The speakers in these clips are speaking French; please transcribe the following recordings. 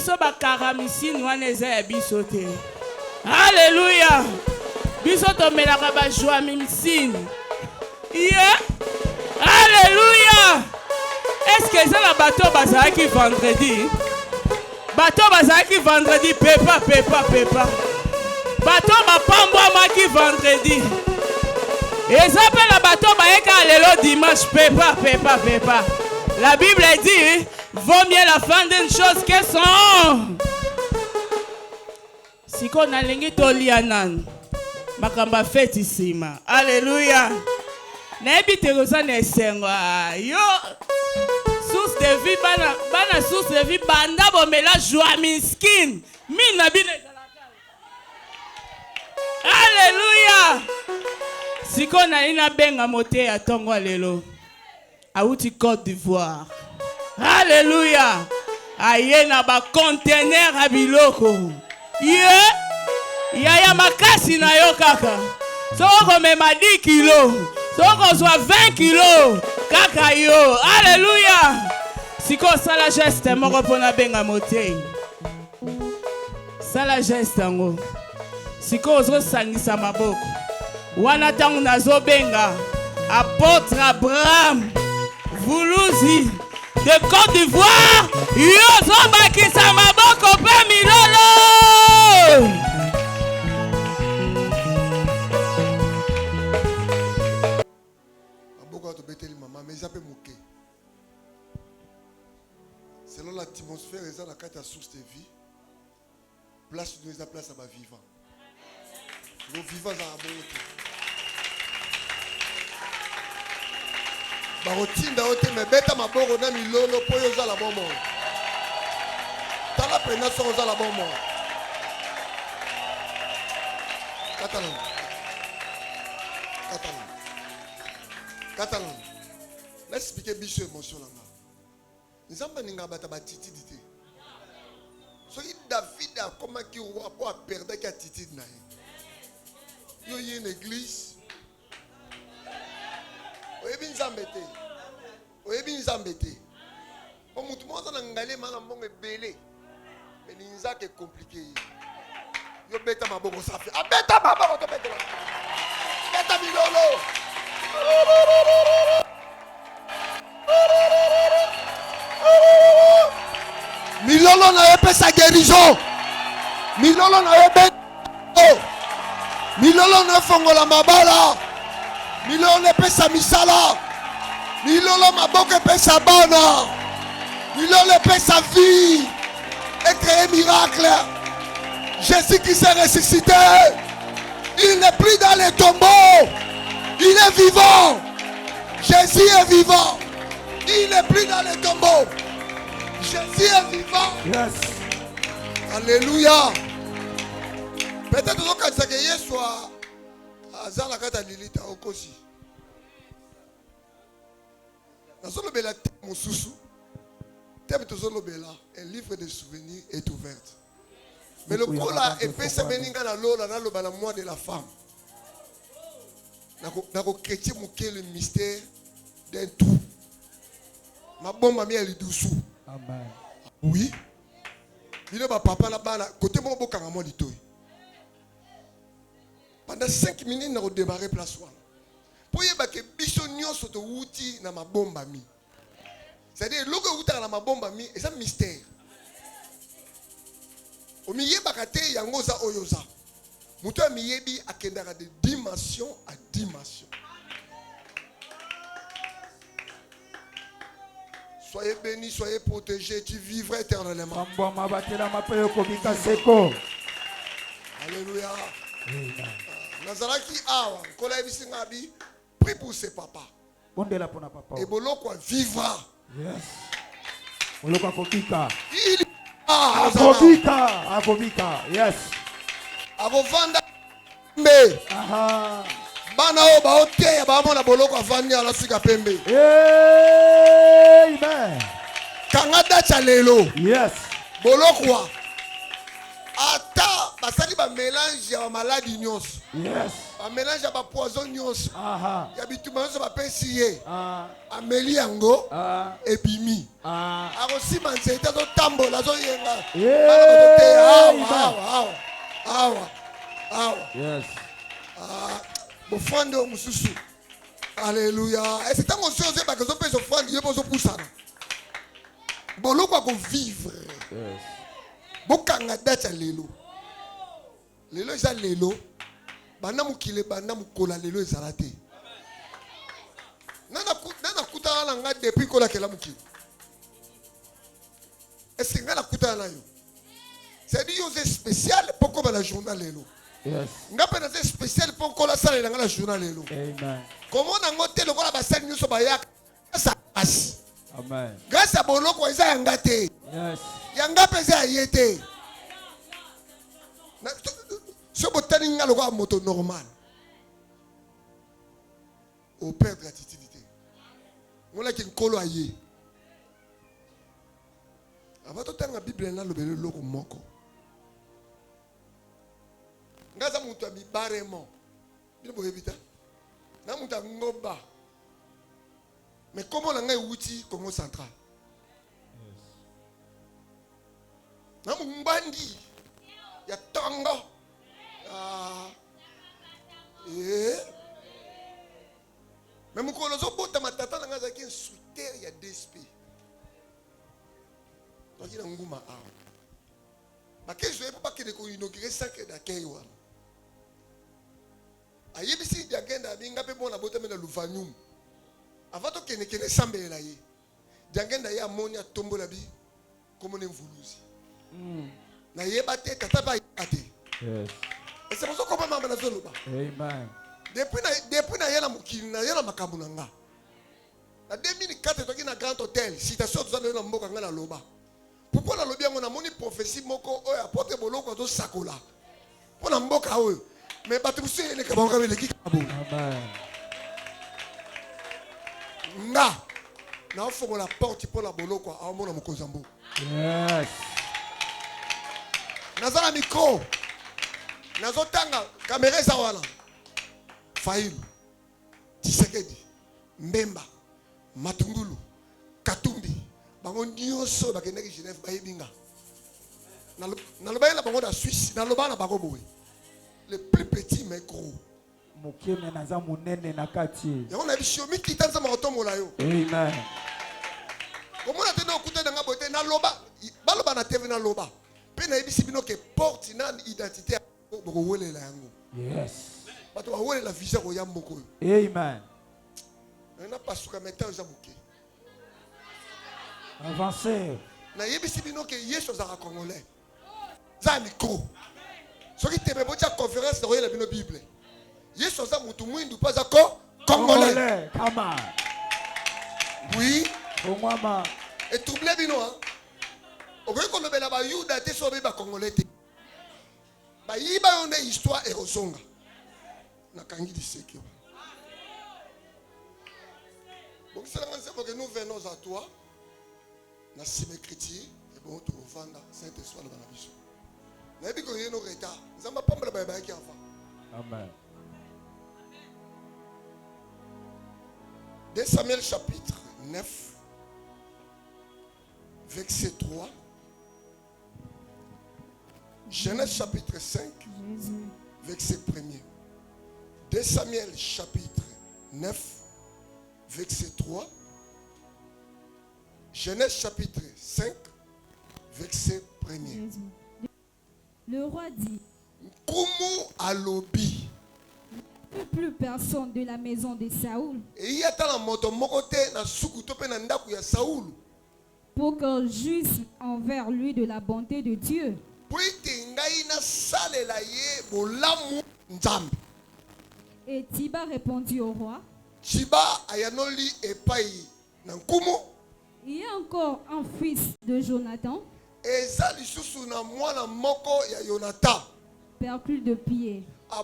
biso ba karamisine wana eza ya biso te. Alléluia. Biso tomelaka ba joamisine. Yeah. Alléluia. Est-ce que ça la bateau bazaki vendredi? Bateau bazaki vendredi pepa. Bateau bapambwa maki vendredi. Et ça peut la bateau baeka lelo dimanche pepa. La Bible dit vaut mieux la fin d'une chose que son. Si qu'on a lingi tolianan makamba feti sima. Alléluia. Nebi terosa nesengwa yo source de vie bana source de vie banda bomela joie miskin mina bine. Alléluia. Si qu'on a ina benga moté à tongo lelo auti Côte d'Ivoire. Alléluia. Aye na ba conteneur a biloko. Ya makasi na yo kaka. Soko mema 10 kilos. Soko soit 20 kilos. Kaka yo. Alléluia. Siko sala geste moko pona benga moté. Sala geste ngo. Siko ozo sangisa maboko. Wana tangu nazo benga apôtre Abraham Vuluzi de Côte d'Ivoire. Yo zo bakisa maboko pe milolo. Selon l'atmosphère, ils ont la carte à source de vie. Place nous la place à ma vivant. Nos vivants à la beauté. Barotinda ote me beta maboro na milolo po yo za la bon monde. Tala pena so za la bon monde. Catalan. Let's speak a bit émotion là. Nous avons ninga bata batitidité. So David a comment qui roi pour perdre qui attitude na. Yo y une église. Oyebi nzambete. Oyebi nzambete. Pour mutu moza na ngale mana mbongo ebele. Mais ninza que compliqué. Yo beta maboko safi. A beta maboko to beta. Beta milolo. Milolo na yepe sa guérison. Milolo na yepe. Milolo na fongola mabala. Milolo na pesa misala. Milolo maboko pesa bana. Milolo pesa vie. Et créer miracle. Jésus qui s'est ressuscité. Il n'est plus dans les tombeaux. Il est vivant. Jésus est vivant. Il n'est plus dans les tombeaux. Jésus est vivant. Yes. Alléluia. Peut-être que Jésus soit à la carte Lilita au Kosi. Dans le bel mon sousou. Un livre de souvenirs est ouvert. Mais le cola est fait ça beninga na lola na loba na moi de la femme. Nako chrétien moqué le mystère d'un tout. Ma bombe m'a mis elle dessous. Amen. Oui. Il est papa là-bas côté mon beau caramo litoy. Pendant 5 minutes n'a redémarré place one. Pour y que biso nyonso to wuti na ma bombe mi. C'est-à-dire logo wuta na ma bombe mi et ça mystère. O mi yebakate yango za oyoza. Muto mi yebi akendaka de dimension à dimension. Soyez bénis, soyez protégés, tu vivras éternellement. Alléluia. Nazaraki awa, kola ebisi ngabi, prie pour ses papas. Et boloko vivra. Yes. Boloko akobika. Il akobika. Yes. Agovanda me. Aha. Bana o ba oteya ba mona boloko avandi ala sika pembe. Amen. Kangada chalelo. Yes. Boloko ata basali ba mélange ya maladie nyos. Yes. Un mélange à poison nyonso. Aha. Ya bituma nyonso bapesi ye. Ah. Ameli yango. Ah. Ebimi. Ah. Akosima nzete azotambola azoyenga. Yeah. Awa. Yes. Bofando mususu. Alléluia. Et c'est tant aussi osé parce que zo offrande ye bozo poussana. Boloko ko vivre. Yes. Bokanga date lelo. Lelo eza lelo. Bana mukile bana mukola lelo ezala te. Nana kutana na nga depuis kola kela mukile. Est-ce que ngana kutana na yo? C'est dit c'est spécial pour comme la journée lelo. Yes. Nga pena c'est spécial pour kola sala na la journée lelo. Amen. Comment na ngote le kola basali nyuso bayaka. Ça passe. Amen. Grâce à boloko eza yanga te. Yes. Yanga pesa yete. Ce botani nga loko a moto normal. Au père gratitude. On a qu'un colo aïe. Avant tout temps la Bible na lobelo loko moko. Ngaza mutu ami baremo. Bino bo ebita. Na mutu ngoba. Mais comment la nga wuti Congo central? Na mbandi ya tongo. Mais mon colosso bota matata na ngaza ki souter ya DSP. Donc il a nguma a. Ba ke je pas que de ko inaugurer sacre d'accueil wa. Ayebisi di agenda binga pe bona bota mena luvanyum. Avant to kene sambela ye. Di agenda ya monia tombola bi comme on mvuluzi. Na yeba te tata ba ate. Yes. Et c'est pour ça qu'on peut m'amener dans le bas. Amen. Depuis na yena mukili na yena makambu na nga. Na 2004 toki na grand hôtel, citation tout ça na mboka nga na loba. Pourquoi na lobi yango na moni prophétie moko oyo apote boloko to sakola. Pona mboka oyo. Mais batu musu ele ka bango le kikabo. Amen. Nga na ofongo la porte pour la boloko a mona mokozambo. Yes. Nazala micro. Nazotanga caméra za wana. Failu, Tshisekedi, Mbemba, Matungulu, Katumbi, bango nyonso bakendaki Genève bayebinga. Na loba na bango da Suisse, na loba na bango boye. Le plus petit mais gros. Mokeme naza munene na kati. Yango na bisho miki tanza maotomola yo. Amen. Comment na tena okuta na bote na loba, baloba na TV na loba. Pe na ebisi bino ke porte na identité boko welela yango. Yes. Bato wawele la visa ko yamboko. Amen. Na pasuka metan za muke. Avancez. Na yebisi bino ke Yesu za congolais. Za micro. Soki tebe bocha conférence na oyela bino Bible. Yesu za mutu mwindu pas za congolais. Come on. Oui. Omama. Et troublé bino hein. Okoki kolobela ba Yuda te so ba congolais te. Ba yiba yone histoire et rozonga. Na kangi diseki. Donc c'est que nous venons à toi. Na symétrie et bon tu vendre Saint-Esprit dans la vision. Na bi ko yeno retard. Nzamba pamba ba ba ki avant. Amen. 2 Samuel chapitre 9 verset 3. Genèse chapitre 5 verset 1er. 2 Samuel chapitre 9 verset 3. Genèse chapitre 5 verset 1er. Le roi dit: Kumu alobi. Plus personne de la maison de Saoul Et y a tant de moto mokote na suku to pe na ndaku ya Saoul. pour qu'on juge envers lui de la bonté de Dieu. Et Tiba répondit au roi: il y a encore un fils de Jonathan, perclus de pied. La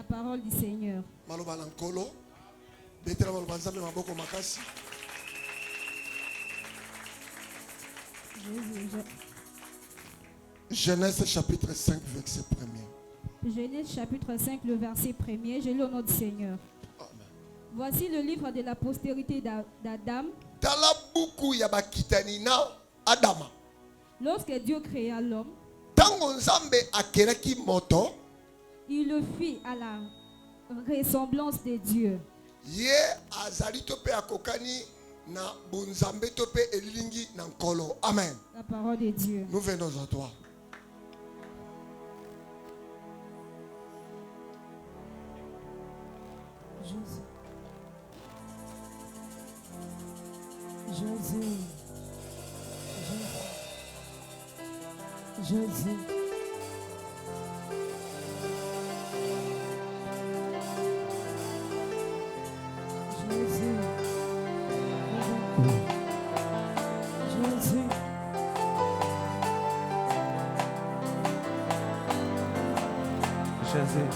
parole du Seigneur. Genèse chapitre 5 verset 1er. Genèse chapitre 5, le verset 1er. Je lis au nom du Seigneur. Voici le livre de la postérité d'Adam. Tala buku ya bakitani na Adama. Lorsque Dieu créa l'homme, Tango Nzambe akeraki moto, il le fit à la ressemblance de Dieu. ye azali to pe akokani na bunzambe to pe elilingi na nkolo. Amen. La parole de Dieu. Nous venons à toi. Jésus. Jésus. Jésus. Jésus.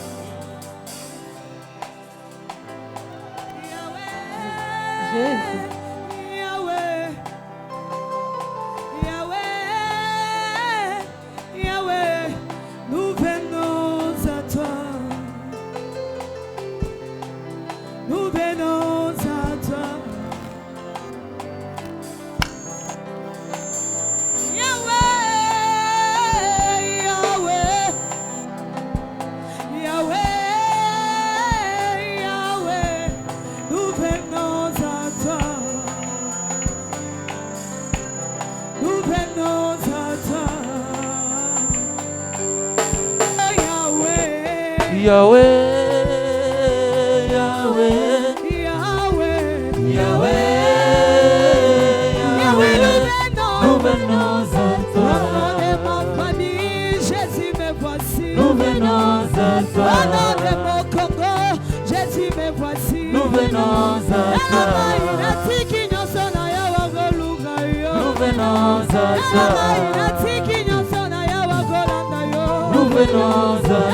Yahweh, Yahweh, Yahweh, Yahweh, nous venons à toi. Au nom de ma famille, Jésus me voici. Nous venons à toi. Au nom de mon Congo, Jésus me voici. Nous venons à toi. Nous venons à toi. Nous venons à toi.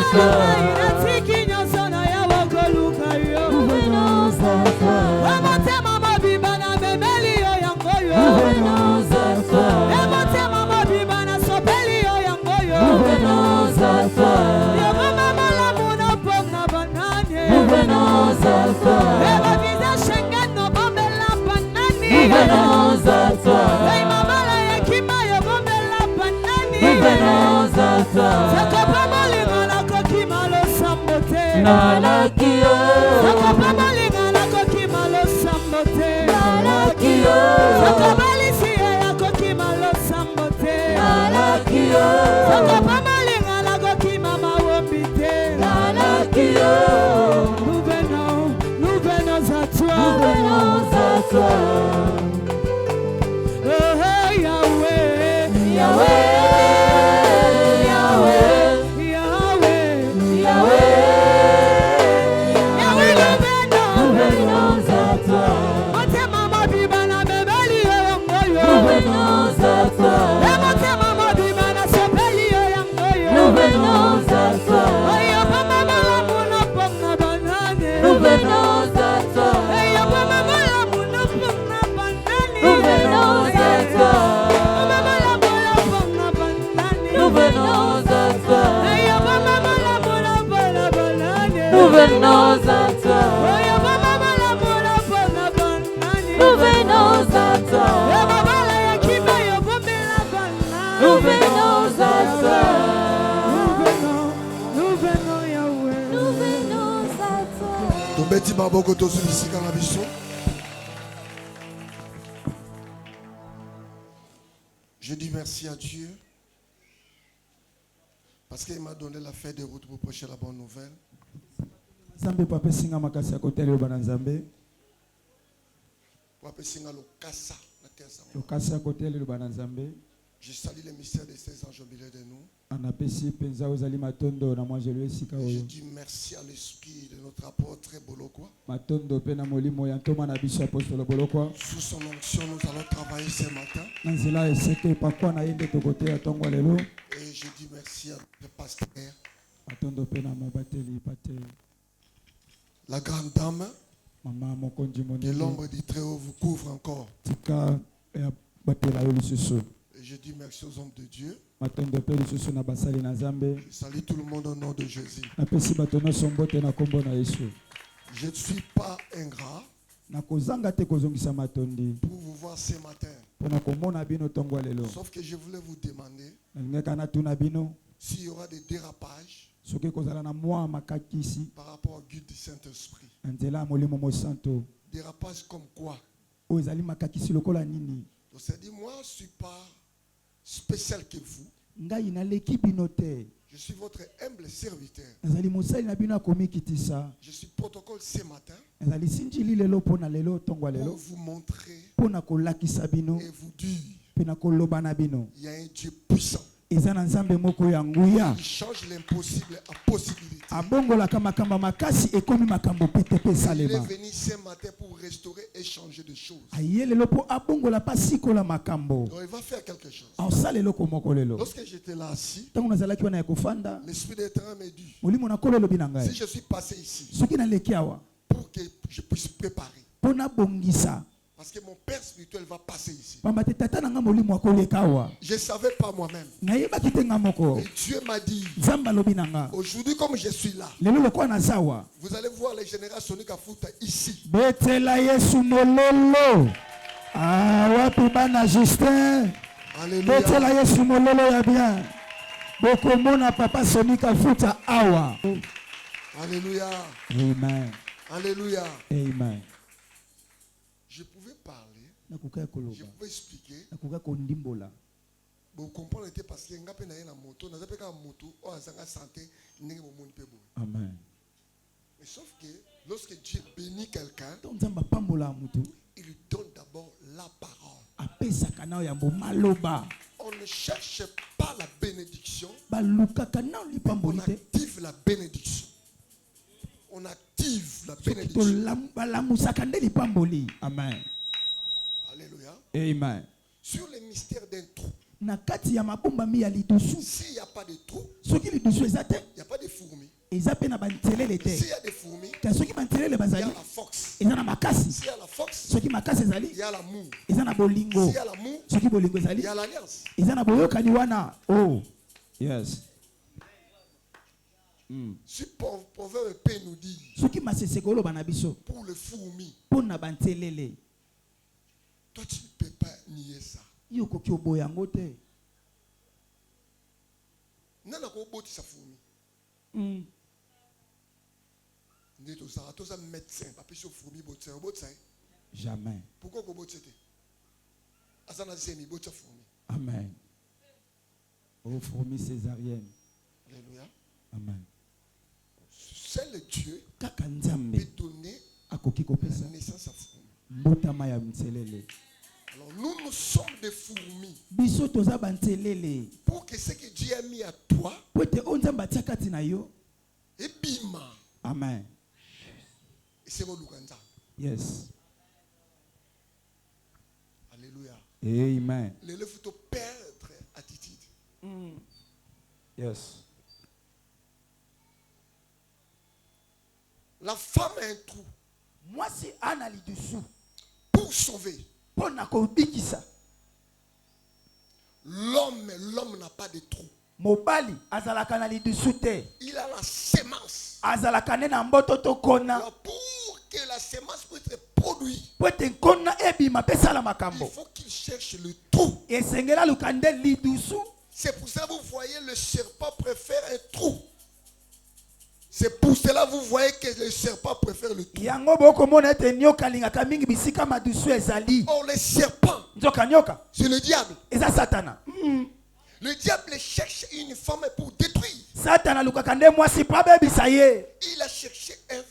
Je dis merci à Dieu parce qu'il m'a donné la feuille de route pour prêcher la bonne nouvelle. Je salue les mystères des 16 anges au milieu de nous. Je dis merci à l'esprit de notre apôtre Bolokwa. Sous son onction, nous allons travailler ce matin. Et je dis merci à notre pasteur. La grande dame, que l'ombre du Très-Haut vous couvre encore. Et je dis merci aux hommes de Dieu. matondo pe lisusu na basali na Nzambe. Je salue tout le monde au nom de Jésus. Napesi bato nyonso mbote na kombo na Yesu. Je ne suis pas ingrat Nakozanga te kozongisa matondi pour vous voir ce matin. mpona komona bino ntongo ya lelo. Sauf que je voulais vous demander Nalingaka natuna bino s'il y aura des dérapages soki kozala na mwa makakisi par rapport au guide du Saint-Esprit. na nzela ya molimo mosanto Dérapages comme quoi? oyo ezali makakisi lokola nini. Donc ça dit, moi je ne suis pas spécial que vous. Ngai naleki bino te, Je suis votre humble serviteur. nazali mosali na bino akomikitisa. Je suis protocole ce matin Nazali sinjili lelo mpona lelo ntongo ya pour lelo vous montrer mpona kolakisa bino et vous dire mpe na koloba na bino il y a un Dieu puissant eza na Nzambe moko ya nguya qui change l'impossible en possibilité. abongolaka makambo makasi ekomi makambo pete pe Il est salema. venu ce matin pour restaurer et changer de choses. Aye lelo mpo abongola pa sikola makambo Donc il va faire quelque chose. aosala eloko moko lelo. Lorsque j'étais là assis, Ntango nazalaki wana ya kofanda l'Esprit d'Éternel me dit, molimo na kolo elobi na si ngai je suis passé ici soki naleki awa pour que je puisse préparer, mpo nabongisa parce que mon Père spirituel va passer ici. pamba te tata na ngai molimo akoleka awa Je ne savais pas moi-même. nayebaki te ngai moko. Et Dieu m'a dit, Nzambe alobi na ngai aujourd'hui comme je suis là, lelo lokola naza awa vous allez voir les générations de Kafuta ici. betela Yesu mololo. Wapi bana Justin Alléluia. betela Yesu mololo ya bien bokomona papa Sonika Futa awa. Alléluia. Amen. Alléluia. Amen. Je pouvais parler, Nakuka je koloba pouvais expliquer. nakuka kondimbola Vous comprenez parce que ngape na yena moto, na zape ka moto, o azanga santé, ndenge mo moni pe bo. amen. Mais sauf que lorsque Dieu bénit quelqu'un, To Nzambe pambola mutu il lui donne d'abord la parole. apesaka na yambo maloba On ne cherche pas la bénédiction, balukaka na on lipamboli te active la bénédiction. On active la soki bénédiction. balamusaka nde lipamboli. Amen. Alléluia. Amen. Sur les mystères d'un trou, Na kati ya mabombami ya lidusu s'il n'y a pas de trou, soki lidusu eza te il n'y a pas de fourmis. eza pe na bantelele te. S'il y a des fourmis, Kasi soki bantelele il y a bazali la fox. eza na makasi. S'il y a la fox, Soki makasi il ezali y a l'amour. eza na bolingo. S'il y a l'amour, Soki bolingo il ezali y a l'alliance. eza na boyokani wana. Oh yes. Si Proverbe P nous dit, Soki maseseko oloba na biso pour le fourmi, mpona bantelele toi tu ne peux pas nier ça. yo okoki oboya yango te. Nana ko boti sa fourmi. Ndi to sa médecin, papa so fourmi boti sa boti sa. Jamais. Pourquoi ko boti te? Asana zemi boti sa fourmi. Amen. Oh fourmi césarienne. Alléluia. Amen. Seul Dieu Kaka Nzambe peut donner akoki kopesa la naissance à fourmi. mbotama ya mtelele. Alors nous sommes des fourmis. Biso toza bantelele. Pour que ce que Dieu a mis à toi, Po ete o Nzambe atia kati na yo. et bima, Amen. et c'est mon Lukanza. Yes. Alléluia. Amen. L'élève faut perdre attitude. Yes. La femme a un trou Mwasi ana lidusu pour sauver. pona kobikisa. L'homme n'a pas de trou. Mobali azalaka na lidusu te. Il a la sémence. Azalaka ne na mboto to kona. Alors, pour que la sémence puisse être produite, Po ete nkona ebima pe sala il makambo. faut qu'il cherche le trou. Esengela lukande lidusu. C'est pour ça que vous voyez le serpent préfère un trou. C'est pour cela que vous voyez que le serpent préfère le trou. Yango boko mona ete nyoka lingaka mingi bisika madusu ezali. Or le serpent, Nzoka nyoka c'est le diable. eza satana. Le diable cherche une femme pour détruire. Satana lukaka nde mwasi pa bebisa ye. Il a cherché Ève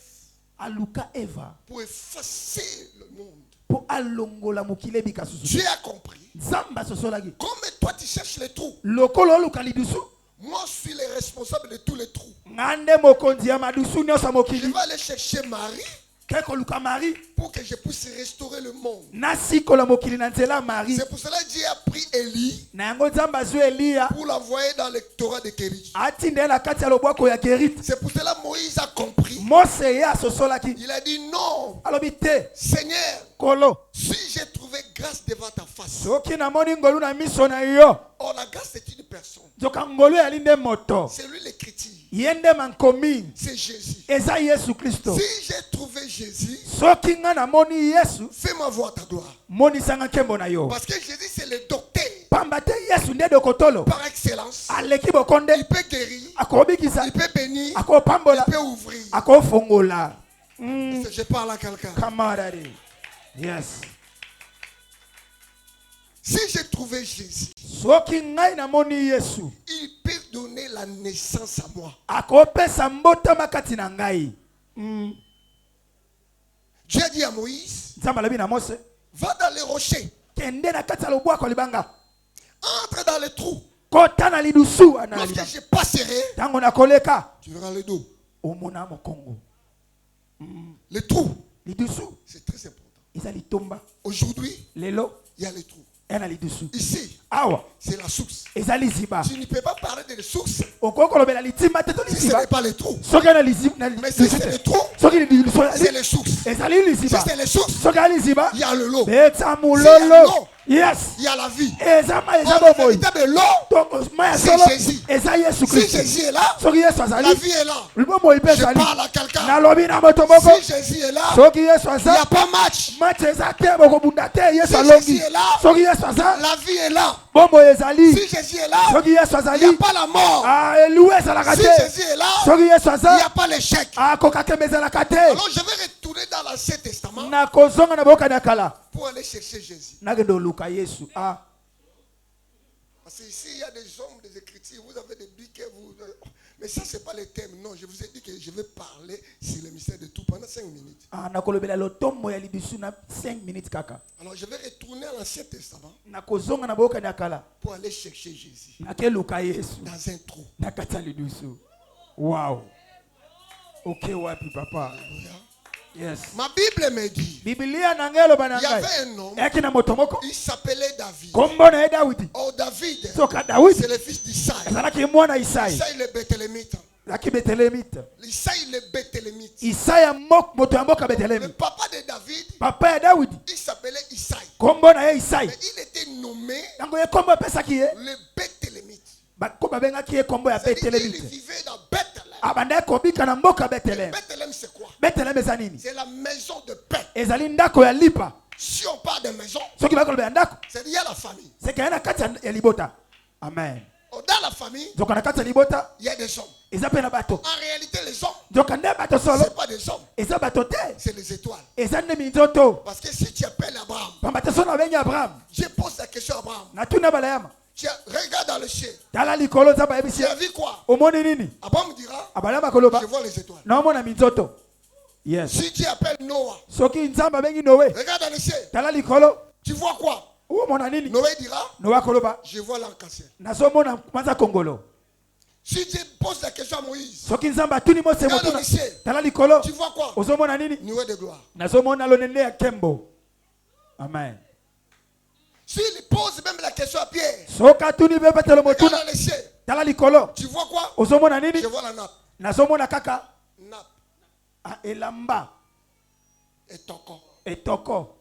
Aluka Eva pour effacer le monde. po alongola mokili ebika susu. Dieu a compris. Nzambe asosolaki. Comme toi tu cherches les trous, Lokolo oluka lidusu. moi je suis le responsable de tous les trous. Ngande mokonzi ya madusu nyonso Je mokili. vais aller chercher Marie Ke koluka Marie. pour que je puisse restaurer le monde. Nasikola mokili na nzela Marie. C'est pour cela que Dieu a pris Élie Na yango Nzambe azwi Eliya. pour l'envoyer dans le Torah de Kérit. Atinde na kati ya lobwako ya Keriti. C'est pour cela que Moïse a compris. Mose ye asosolaki. Il a dit non, Alobi te. Seigneur, Kolo. si j'ai trouvé grâce devant ta face. soki namoni ngolu na miso na yo Or, la grâce, c'est une personne. nzoka ngolu yali nde moto C'est lui l'écriture. ye nde mankomi C'est Jésus. eza yesu kristo Si j'ai trouvé Jésus, soki nga namoni yesu fais-moi voir ta gloire. monisanga nkembo na yo Parce que Jésus, c'est le docteur pamba te yesu nde dokotolo par excellence. aleki bokonde Il peut guérir, akobikisa il peut bénir, akopambola il peut ouvrir. akofongola Je parle à quelqu'un. kamarari yes Si j'ai trouvé Jésus, soki ngai namoni yesu il peut donner la naissance à moi. akopesa mbotama kati na ngai Dieu a dit à Moïse, nzambe alobi na mose va dans les rochers, kende na kati ya lobwako libanga entre dans les trous. kota na lidusu na Lorsque libanga je passerai, ntango nakoleka tu verras le dos. omona mokongo Les trous, lidusu c'est très important. eza litomba Aujourd'hui, lelo il y a les trous. ya na lidusu Ici, awa c'est la source. eza liziba Tu ne peux pas parler de source okoki kolobela litimba te to si ce liziba n'est pas les trous. soki ya na liziba Mais si c'est les trous, soki lidusu c'est les sources. ezali Si liziba c'est les sources, soki ya liziba il y a le lot. betsa l'eau. mololo yes Il y a la vie. eza mai eza Or, le bomoi véritable lot, donc mai ya c'est solo Jésus. eza yesu si kristo Jésus est là, soki yesu la azali vie est là. libomoi mpe Je ezali parle à quelqu'un. nalobi na moto moko Si Jésus est là, soki yesu il n'y a aza pas match. match eza te bokobunda te yesu Si alongi Jésus est là, soki yesu aza la vie est là. bomoi ezali Si Jésus est là, soki yesu il n'y azali a pas la mort. eluwa ezalaka Si te Jésus est là, soki yesu il n'y aza a pas l'échec. akoka mpe ezalaka te Alors je vais retourner dans l'Ancien Testament nakozonga na bokani ya kala pour aller chercher Jésus. nakende oluka yesu Parce qu'ici, il y a des hommes, des écritures, vous avez des biques, vous... Mais ça, ce n'est pas le thème. Non, je vous ai dit que je vais parler sur le mystère de tout pendant 5 minutes. nakolobela lotombo ya lidusu na 5 minutes kaka Alors je vais retourner à l'Ancien Testament nakozonga na bokani ya kala pour aller chercher Jésus nakeluka yesu dans un trou. na kati ya lidusu wow oke wapi papa Alléluia. yes Ma Bible me dit, bibilia na ngai eloba na il y ngai avait un homme, eyaki na moto moko il s'appelait David. kombo na ye dawidi Oh, David, soka dawidi c'est le fils d'Isaïe. ezalaki mwana isai Isaïe le Béthélémite. ezalaki betelemite Isaïe le Béthélémite. isaya moto ya mboka Le betelemi papa de David, papa ya dawidi il s'appelait Isaïe. kombo na ye isai Mais il était nommé ntango ye kombo epesaki ye le Béthélémite. ko babengaki ye kombo ya C'est-à-dire, il betelemite vivait dans Bethléem. abandaki kobika na mboka beteleme Bethléem, c'est quoi? beteleme eza nini C'est la maison de paix. ezali ndako ya lipa Si on parle de maison, soki bakoloba ya ndako c'est-à-dire il y a la famille. seka na kati ya libota amen Oh, dans la famille, nzoka na kati ya libota il y a des hommes. eza mpe na bato En réalité, les hommes, nzoka nde bato solo c'est pas des hommes, eza bato te c'est les étoiles. eza nde minzoto Parce que si tu appelles Abraham, pamba te so na bengi abraham je pose la question à Abraham. natuna balayama Regarde dans le ciel. tala likolo nzambe ayebisi Tu as vu quoi? omoni nini Abraham dira, abalayama koloba je vois les étoiles. naomona minzoto yes Si tu appelles Noah, soki nzambe abengi noe regarde dans le ciel. tala likolo Tu vois quoi? omona nini Noé dira, noa koloba je vois l'arc-en-ciel. nazomona kwanza kongolo Si tu poses la question à Moïse, soki nzambe atuni mose regarde dans motuna le ciel. tala likolo Tu vois quoi? ozomona nini Nuée de gloire. nazomona lonende ya kembo amen S'il pose même la question à Pierre, soki atuni mpe petelo regarde motuna dans le ciel. tala likolo Tu vois quoi? ozomona nini Je vois la nappe. nazomona kaka Nappe elamba et toko. etoko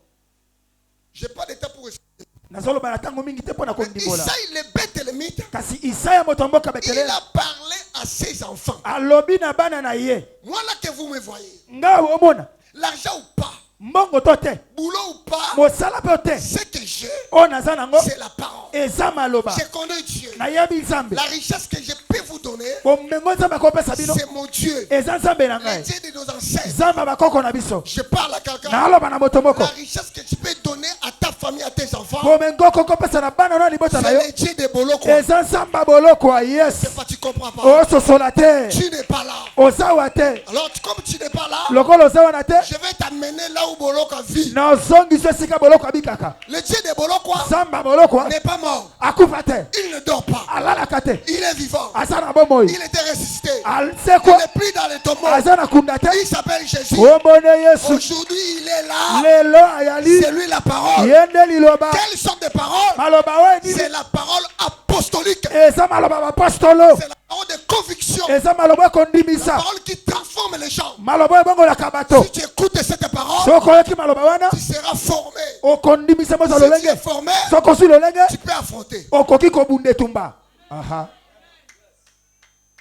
J'ai pas de temps pour expliquer. nazoloba na ntango mingi te mpo na Mais kondimbola Isaïe le Béthélémite, kasi isaya moto ya mboka il beteleme a parlé à ses enfants. alobi na bana na ye Moi là que vous me voyez, nga omona l'argent ou pas, mbongo to te boulot ou pas, mosala mpe te ce que j'ai, oyo naza nango c'est la parole. eza maloba Je connais Dieu. nayebi nzambe La richesse que je peux vous donner, bomengo nzambe akopesa bino c'est mon Dieu. eza nzambe na Le ngai Dieu de nos ancêtres. nzambe ya bakoko na biso Je parle à quelqu'un. naaloba na moto moko La richesse que tu peux donner à ta famille, à tes enfants, bomengo okokopesa na bana na libota na c'est yo le Dieu de Boloko. eza nzambe ya boloko ya yes C'est pas, tu comprends pas. ososola te Tu n'es pas là. ozawa te Alors, comme tu n'es pas là, lokola oza wana te je vais t'amener là où Boloko vit. nazongisi esika boloko abikaka Le Dieu de Boloko nzambe ya boloko n'est pas mort. akufa te Il ne dort pas. alalaka te Il est vivant. aza na bomoi Il était ressuscité. Il asekwa n'est plus dans les tombeaux. aza na kunda te Il s'appelle Jésus. omone yesu Aujourd'hui, il est là. lelo ayali C'est lui la parole. ye nde liloba Quelle sorte de parole? maloba oyo nini C'est la parole apostolique. eza maloba bapostolo C'est la parole de conviction. eza maloba La kondimisa parole qui transforme les gens. maloba ebongolaka bato Si tu écoutes cette parole, soki oyoki maloba wana tu seras formé. okondimisa moza Si tu es lolenge formé, soki ozwi lolenge tu peux affronter. okoki kobunda etumba. Aha.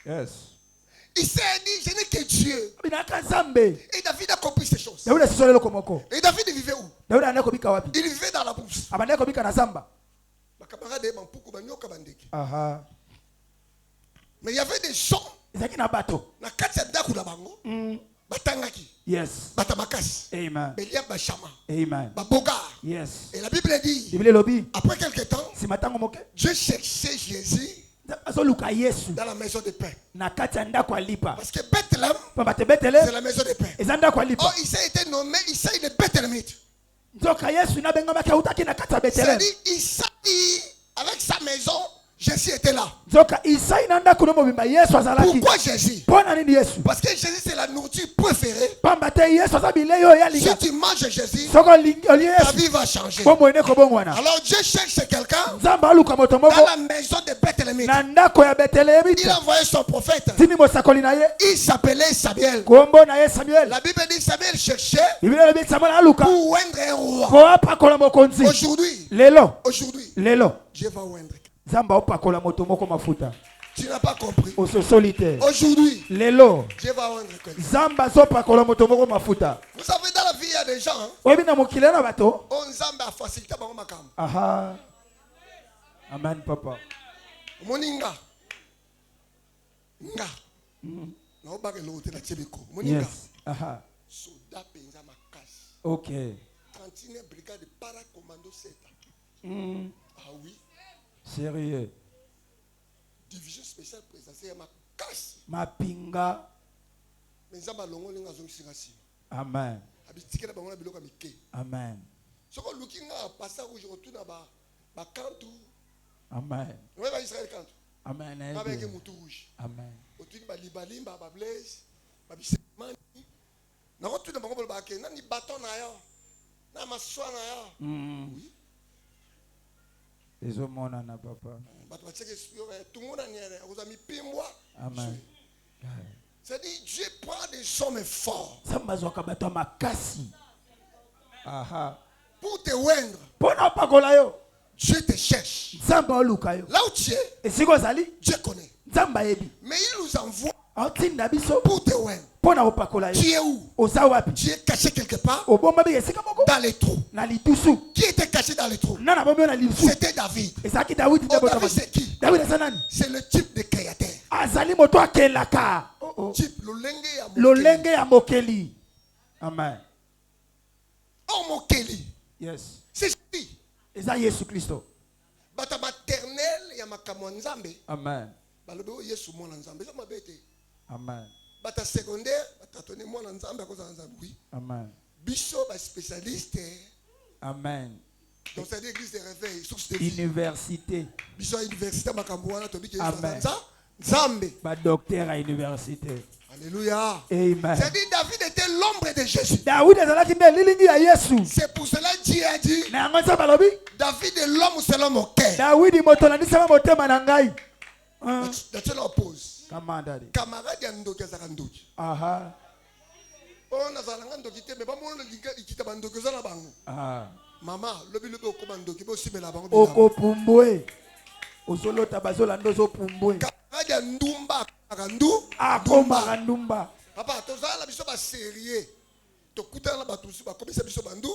Yes. Il s'est dit, je n'ai que Dieu. binaka nzambe Et David a compris ces choses. daudi asisoli eloko moko Et David vivait où? daudi ane kobika wapi Il vivait dans la brousse. abandaki kobika na zamba. Ma camarade Mampuku, Banyoka Bandeki. Aha. Mais il y avait des gens, ezalaki na bato. na kati ya ndako na bango, batangaki, Yes. batamakasi, Amen. Belia Bachama, Amen. Baboga. Yes. Et la Bible dit, biblia elobi après quelque temps, nsima ntango moke Dieu cherchait Jésus azoluka yesu dans la maison de pain. na kati ya ndako alipa Parce que Bethléem, pamba te c'est betele la maison de pain. eza ndako Oh, alipa il s'est été nommé Isaïe de Bethléemite. nzoka yesu nabengamaki autaki na kati ya betele C'est-à-dire, Isaïe, avec sa maison, Jésus était là. nzoka isai na ndako no mobimba yesu azalaki Pourquoi Jésus? mpo na nini yesu Parce que Jésus, c'est la nourriture préférée. pamba te yesu aza bilei oyo yalinga Si tu manges Jésus, soki olie ta yesu vie va changer. bomoi ene kobongwana Alors Dieu cherche quelqu'un nzambe aluka moto dans moko la maison de Bethléem. na ndako ya Il betelehemite a envoyé son prophète. tini mosakoli na ye Il s'appelait Samuel. kombo na ye samuel La Bible dit Samuel cherchait biblia elobi samuel aluka pour oindre un roi. po apakola mokonzi Aujourd'hui, lelo Dieu va oindre. nzambe aopakola moto moko mafuta Tu n'as pas compris. ososoli te Aujourd'hui, lelo Dieu va oindre quelqu'un. nzambe azopakola moto moko mafuta Vous savez, dans la vie, il y a des gens, hein, oyebi na mokili na bato on Nzambe a facilité bango makambo. aha amen papa Moninga. Nga. Na obake lote na tebeko. Moninga. yes aha Soda penza makasi. okay 31 brigade para commando 7. Ah oui. sérieux Division spéciale présidentielle makasi. mapinga Mais Nzambe alongo linga zongisika sima. amen Abitikela bango na biloko mike. amen Soko lukinga passa rouge retourna ba kantu. amen Ouais ba Israël kantu. amen Avec mutu rouge. amen Otuni ba libalimba ba blaze. Ba bisemani. Na rotuna bango ba ke nani bâton na yo. Na maswa na yo. Oui. ezomonana papa Bato bateke tunguna niere oza mipimbwa. amen C'est-à-dire Dieu prend des hommes forts nzambe azwaka bato ya makasi aha pour te oindre. mpo na opakola yo Dieu te cherche. nzambe aoluka yo Là où tu es, esika ozali Dieu connaît. nzambe ayebi Mais il nous envoie aotinda biso pour te oindre. mpo na opakola yo Tu es où? oza wapi Tu es caché quelque part obomba bi esika moko dans les trous. na litusu Qui était caché dans les trous? nana bombi yo na lisu C'était David. ezalaki dawidi nde Oh, botama David, c'est qui? dawidi aza nani C'est le type de créateur. azali moto akelaka Type lolenge ya mokeli. lolenge ya mokeli amen Oh mokeli. yes C'est qui? eza yesu kristo Bata maternelle ya makamwa nzambe. amen Balobe o Yesu mwana nzambe. Ça mabete. amen Bata secondaire, bata tone mwana nzambe akoza nzambe. Oui. amen Biso ba spécialiste. amen Donc c'est l'église de réveil, source de vie. université Biso à université makambo wana to biki Amen. nzambe. badocteur à université Alléluia. amen C'est-à-dire David était l'ombre de Jésus. dawidi azalaki nde lilingi ya yesu C'est pour cela Dieu a dit na yango nzambe alobi David est l'homme selon mon cœur. dawidi moto alandisama motema na ngai Dans cela oppose. kamandali Camarade ya ndoki azaka ndoki. aha Oh nazalanga ndoki te mais ba mona likita ba ndoki za na bango. Mama lobi lobi okoma ndoki bo simela bango. okopumbwe ozolota bazolanda ozopumbwe Camarade ya ndumba akandu akomaka ndumba Papa tozala biso ba sérieux. Tokutana bato si bakomisa biso bandu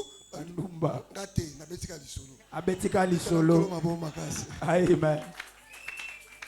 ndumba ngate na betika lisolo. abetika lisolo Mabo makasi. amen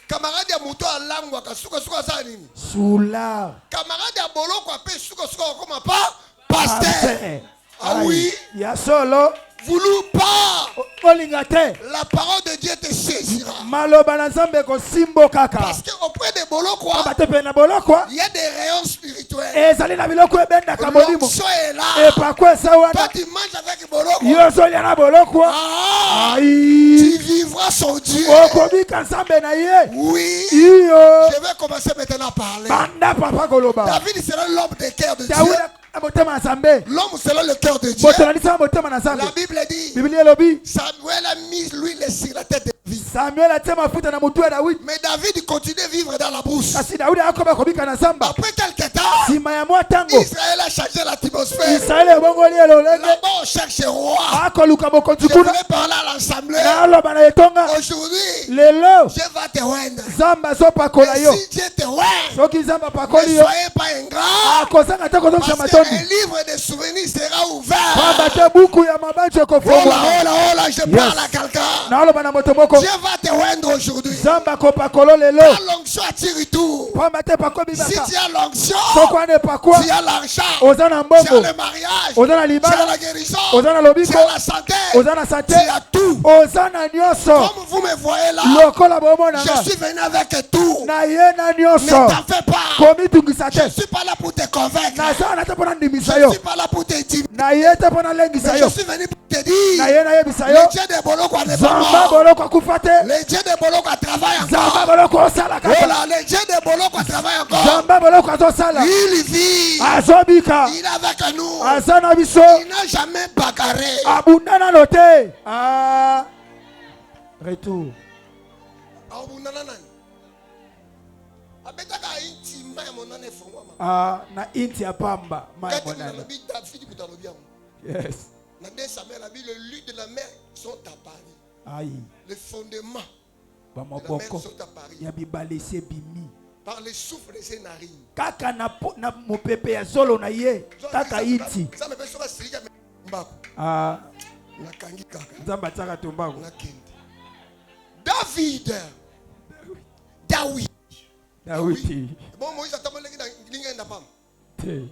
Camarade ya moto alangwa kasuka suka za nini? sula Camarade ya boloko ape suka suka koma pa pasteur. Ah oui, ya solo voulou pas. olinga te La parole de Dieu te saisira. maloba na nzambe ekosimbo kaka Parce que auprès des boloko, aba te mpe na bolokwa il y a des rayons spirituels. ezali na biloko ebendaka molimo L'onction est là. epako eza Toi wana tu manges avec boloko. yo ozolia na bolokwa Ah, tu ai vivras son Dieu. okobika nzambe na ye Oui. iyo Je vais commencer maintenant à parler. banda papa koloba David sera l'homme des cœurs de Dieu. dawidi na motema na nzambe L'homme sera le cœur de Dieu. moto alandisama motema na nzambe La Bible dit biblia elobi Samuel a mis l'huile sur la tête de David. Samuel atia mafuta na mutu ya Daudi. Mais David continue à vivre dans la brousse. Kasi Daudi akoba kobika na zamba. Après quelques temps, Sima ya mwa tango. Israël a changé l'atmosphère. Israël ebongoli elolenge. Là-bas, on cherche un roi. Akoluka mokonzi Je kuna. voulais parler à l'assemblée. Na aloba na etonga. Aujourd'hui, Lelo. Dieu va te rendre. Zamba zo pakola Et yo. si Dieu te rend, Soki zamba ne pakoli yo. soyez pas ingrat. Akozanga te kozongisa Parce matondi. qu'un livre de souvenirs sera ouvert. Pamba te buku ya mabancho Oh ekofungwa. là, oh là, je parle à quelqu'un. Na aloba na moto moko. Dieu va te rendre aujourd'hui. Zamba kopakolo lelo. Ta l'onction attire tout. Pamba te pakobi Si baka. tu as l'onction, Soko ane pakwa. tu as l'argent, Oza na tu as mbongo. le mariage, Oza na tu as libala. la guérison, Oza na lobiko. tu as la santé, Oza na santé. tu as tout. Oza na nyonso. Comme vous me voyez là, Lokola bomona nga. je suis venu avec tout. Na ye na Ne nyonso. t'en fais pas. Komi tungisa Je te. ne suis pas là pour te convaincre. Na za na te pona ndimisa Je ne yo. suis pas là pour te dire. Na ye te pona lengisa Mais yo. je suis venu pour te Na dire. ye na yebisa yo. Le Dieu de Boloko n'est pas Zamba mort. boloko akufa te. Le Dieu de Boloko travaille Zamba encore. boloko osala kaka. Voilà, le Dieu de Boloko travaille encore. Zamba boloko azosala. Il vit. Azobika. Il est avec nous. Aza na biso. Il n'a jamais bagarré. Abunda na lo te. Ah. Retour. Ah, na inti ya pamba. Maya monana. Yes. Le lit de la mer sont à Paris. Aïe. Les fondements Ba de la mer maboko. sont à Paris. Ya bibalese bimi. Par les souffles de ses narines. Kaka na mopepe ya zolo na ye. Kaka inti. Ça me fait souvent sirika mbako. Ah. Na kangi kaka. Nzamba tsaka tumbako. Na kende. David. Daudi. Bon, Moïse a tellement linga na pam. Te.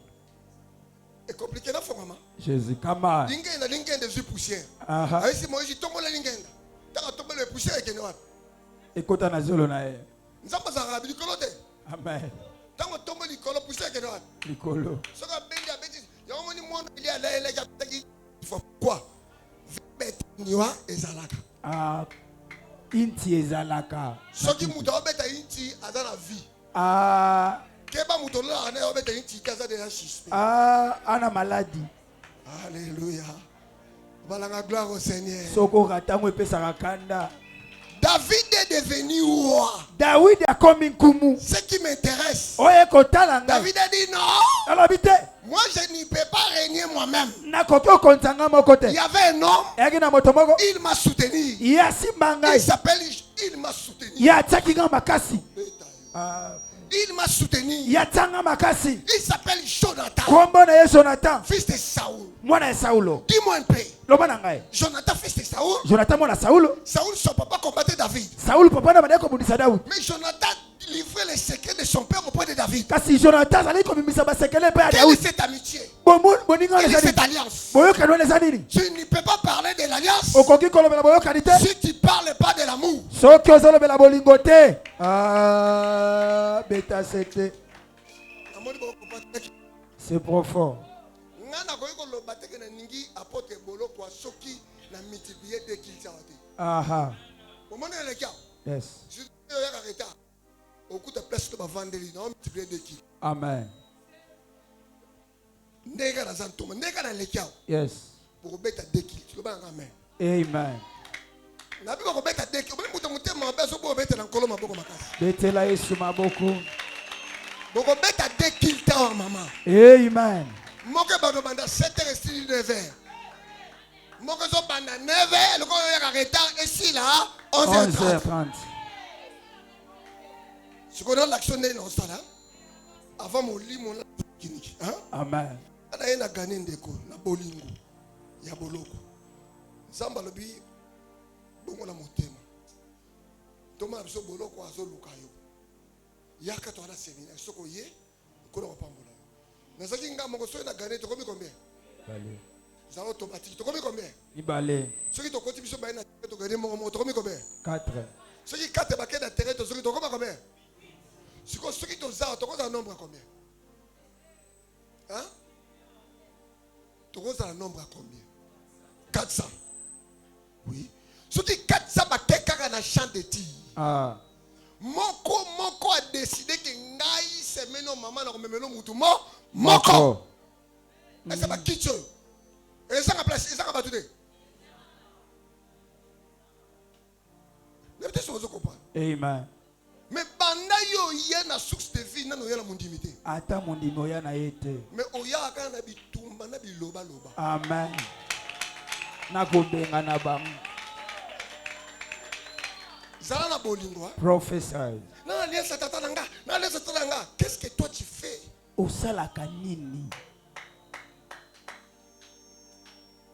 Et compliqué na fongama. Jésus kama. Linga des yeux poussière. Aha. Aí si Moïse tombe la linga. Taka tombe le poussière et kenwa. Ekota na zolo na ye. Nzamba za rabi likolo te. Amen. Tango tombe likolo poussière kenwa. Likolo. Soka bendi abeti. Ya moni mwana ili ala ele ya taki. Il faut quoi? Bet niwa ezalaka. Ah. Inti ezalaka. Soki muto obeta inti azana vie. Ah. Keba muto la ana obeta inti kaza de suspect. Ah, ana maladie. Alléluia. Balanga gloire au Seigneur. Soko ratango epesaka kanda. David est devenu roi. David a komi nkumu. Ce qui m'intéresse. Oye kotala ngai. David a dit non. Alobi te. Moi je ne peux pas régner moi-même. Nakoki okonzanga moko te. Il y avait un homme. Eyaki na moto moko. Il m'a soutenu. Ye asimba Il ngai. s'appelle. Il m'a soutenu. Ye atiaki nga makasi. Ah. Il m'a soutenu. Ye atianga makasi. Il s'appelle Jonathan. Kombo na ye Jonathan. Fils de Saoul. Mwana ya Saulo. Dis-moi un peu. Loba na ngai. Jonathan, fils de Saoul. Jonathan mwana Saulo. Saoul, son papa combattait David. Saul papa na bana kobundisa Daudi. Mais Jonathan livrait les secrets de son père auprès de David. Kasi Jonathan azali komimisa basekele pe ya Quelle est Daudi. cette amitié? Boninga Quelle est lezani. cette alliance? Boyokano lezani. Tu ne peux pas parler de l'alliance Okoki kolobela boyokani te. si tu ne parles pas de l'amour. Soki ozolobela bolingo te. Ah, beta sete. C'est profond. Aha. Yes. Amen. Yes. Amen. Betela Yesu maboko. Amen. Moke banda 7h et 9h. Moke zo banda 9h, le ko ya retard et si là 11h30. 11h30. Ce qu'on a l'action de nos sala avant mon lit mon clinique, hein? Amen. Ana yena gagner ndeko na bolingo ya boloko. Zamba lobi bongo na motema. Toma biso boloko azo lukayo. Yaka to ala séminaire soko ye ko na pambola. Nazaki nga moko so na gagner to komi combien? Balé. Ça automatique. To komi combien? Ibalé. Ceux qui to koti biso ba na to gagner moko to komi combien? 4. Ceux qui 4 ba na terrain to ceux qui to komi combien? Ceux qui to za to koza nombre combien? Hein? To koza un nombre à combien? 400. Oui. Ceux qui 400 ba keka na champ de tir. Ah. Moko a décidé que ngai semaine maman na komemelo mutu moko. Et ça va quitter. Et ça va place, ça va battre. Ne te Amen. Mais banda yo yé na source de vie nano yé na mondimité. Ata mondimi oya na yete. Mais oya aka na bitumba na biloba loba. Amen. Na kobenga na bang. Zala na bolingo. Prophesy. Na lesa tata nanga, na lesa tata nanga. Qu'est-ce que toi tu fais? Osala kanini.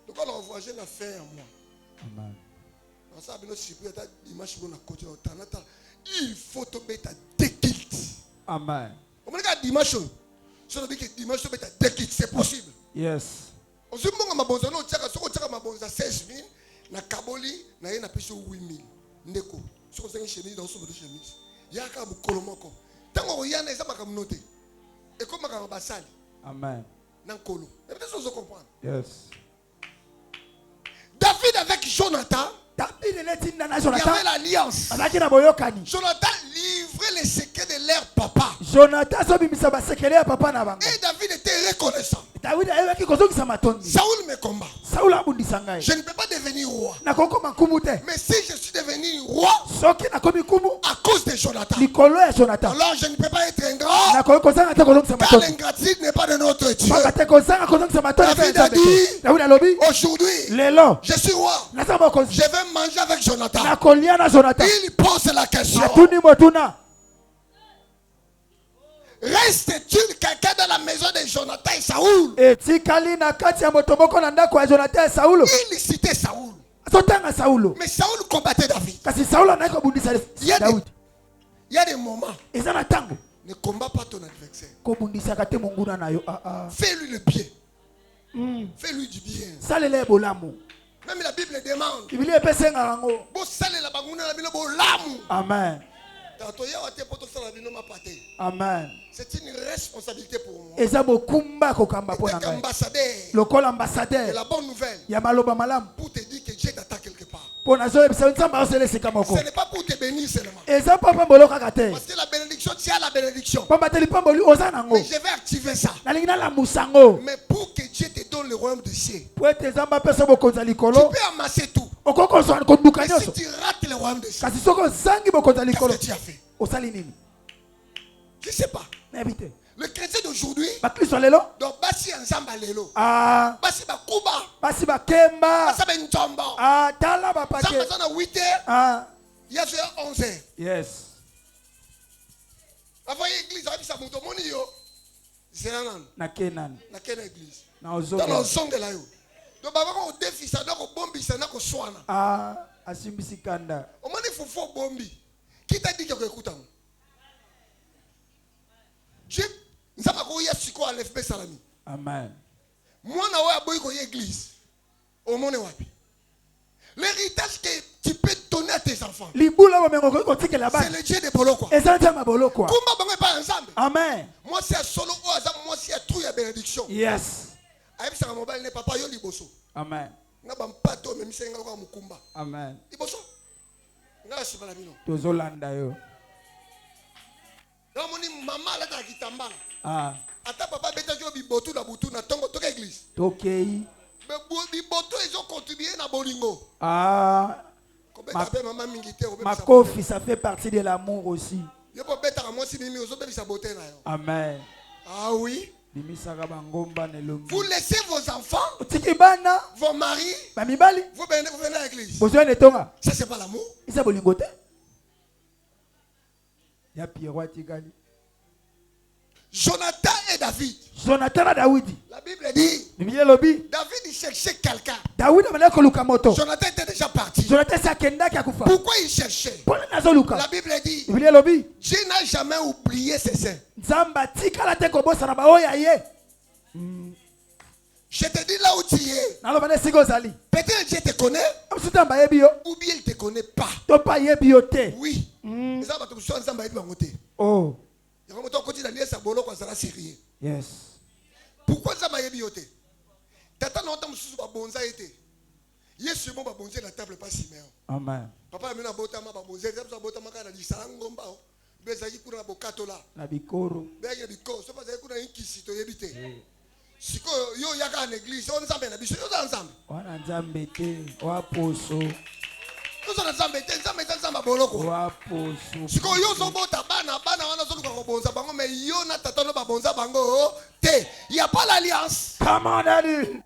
Donc on a voyagé la fin à moi. Amen. On s'est abonné sur la dimanche on a continué il faut te mettre à déquilte. Amen. On me dit dimanche. Si on dit que dimanche tu mettre à déquilte, c'est possible. Yes. On se dit que ma bonne no tchaka soko tchaka ma bonne 16,000 na kaboli na ye na peso 8,000 ndeko. Soko zengi chemise dans son chemise. Yaka bu kolomoko. Tango yana eza makamnote. Et comme makamba basali. Amen. Nan kolo. Et peut-être vous comprendre. Yes. David avec Jonathan, il y avait l'alliance. Jonathan livrait les secrets de leur papa. Et David était reconnaissant. Saoul me combat. Je ne peux pas devenir roi. Mais si je suis devenu roi à cause de Jonathan, alors je ne peux pas être ingrat, car l'ingratitude n'est pas de notre Dieu. David a dit, aujourd'hui, je suis roi. Je vais manger avec Jonathan. Il pose la question. Reste-t-il quelqu'un dans la maison de Jonathan et Saoul? Il citait Saoul. Mais Saoul combattait David. Il y a des moments. Ne combat pas ton adversaire. Fais-lui le bien. Fais-lui du bien. Même la Bible demande. Amen. Amen. C'est une responsabilité pour moi. Ambassadeur. Et la bonne nouvelle. Pour te dire que Dieu t'attend quelque part. Ce n'est pas pour te bénir seulement. Parce que la bénédiction, tu as la bénédiction. Mais je vais activer ça. Mais pour que Dieu te donne le royaume de ciel, tu peux amasser tout. Mais si tu rates le royaume de ciel, qu'est-ce que tu as fait? Je ne sais pas. Le chrétien d'aujourd'hui, donc basi ensemble lelo, basi bakuba, basi bakemba, basi benjombo, tala bapake, ça na 8h, il y a 11h. Yes. Avant l'église, avec sa moto moni yo, c'est na Kenan église, dans le son de la yo. Donc baba ko défi ça donc bombi ça na ko swana. Asimbisi kanda. O mani fofo bombi. Qui t'a dit que écoute Dieu Amen. Moi, je église. L'héritage que tu peux donner à tes enfants, c'est le Dieu de Bolokwa. Amen. Moi, c'est solo, moi, c'est tout la bénédiction. Yes. Amen. Amen. Tozolanda yo. Ata papa beta jo bibotu na butu na tongo toka église. Tokei. Bibotu ils ont contribué na bolingo. Makofi, ça fait partie de l'amour aussi. Amen. Ah oui. Vous laissez vos enfants, vos maris, vous venez à l'église. Ça c'est pas l'amour. Jonathan et David. La Bible dit David il cherchait quelqu'un. Jonathan était déjà parti. Pourquoi il cherchait? La Bible dit Dieu n'a jamais oublié ses saints. Je te dis là où tu es. Peut-être Dieu te connaît ou bien il ne te connaît pas. Oui. Oh. Yes. Pourquoi ça m'a bioté? Tata non tam sous babonza été. Yesu mo babonza la table pas Siméon. Amen. Papa amena bota ma babonza, ça bota ma kana lisangomba. Bezaki kuna bokato la. Na bikoro. Bega bikoro, so pas kuna inkisi to yebite. Siko yo yaka en église, on nzambe na biso yo nzambe. Wana nzambe te, wa poso. tozala nzambe te nzambe eza nzambe boloko waposo sikoyo yo ozobota bana wana ozoluka kobonza bango mais yo na tata no babonza bango te y a pas l'alliance. Come on, daddy.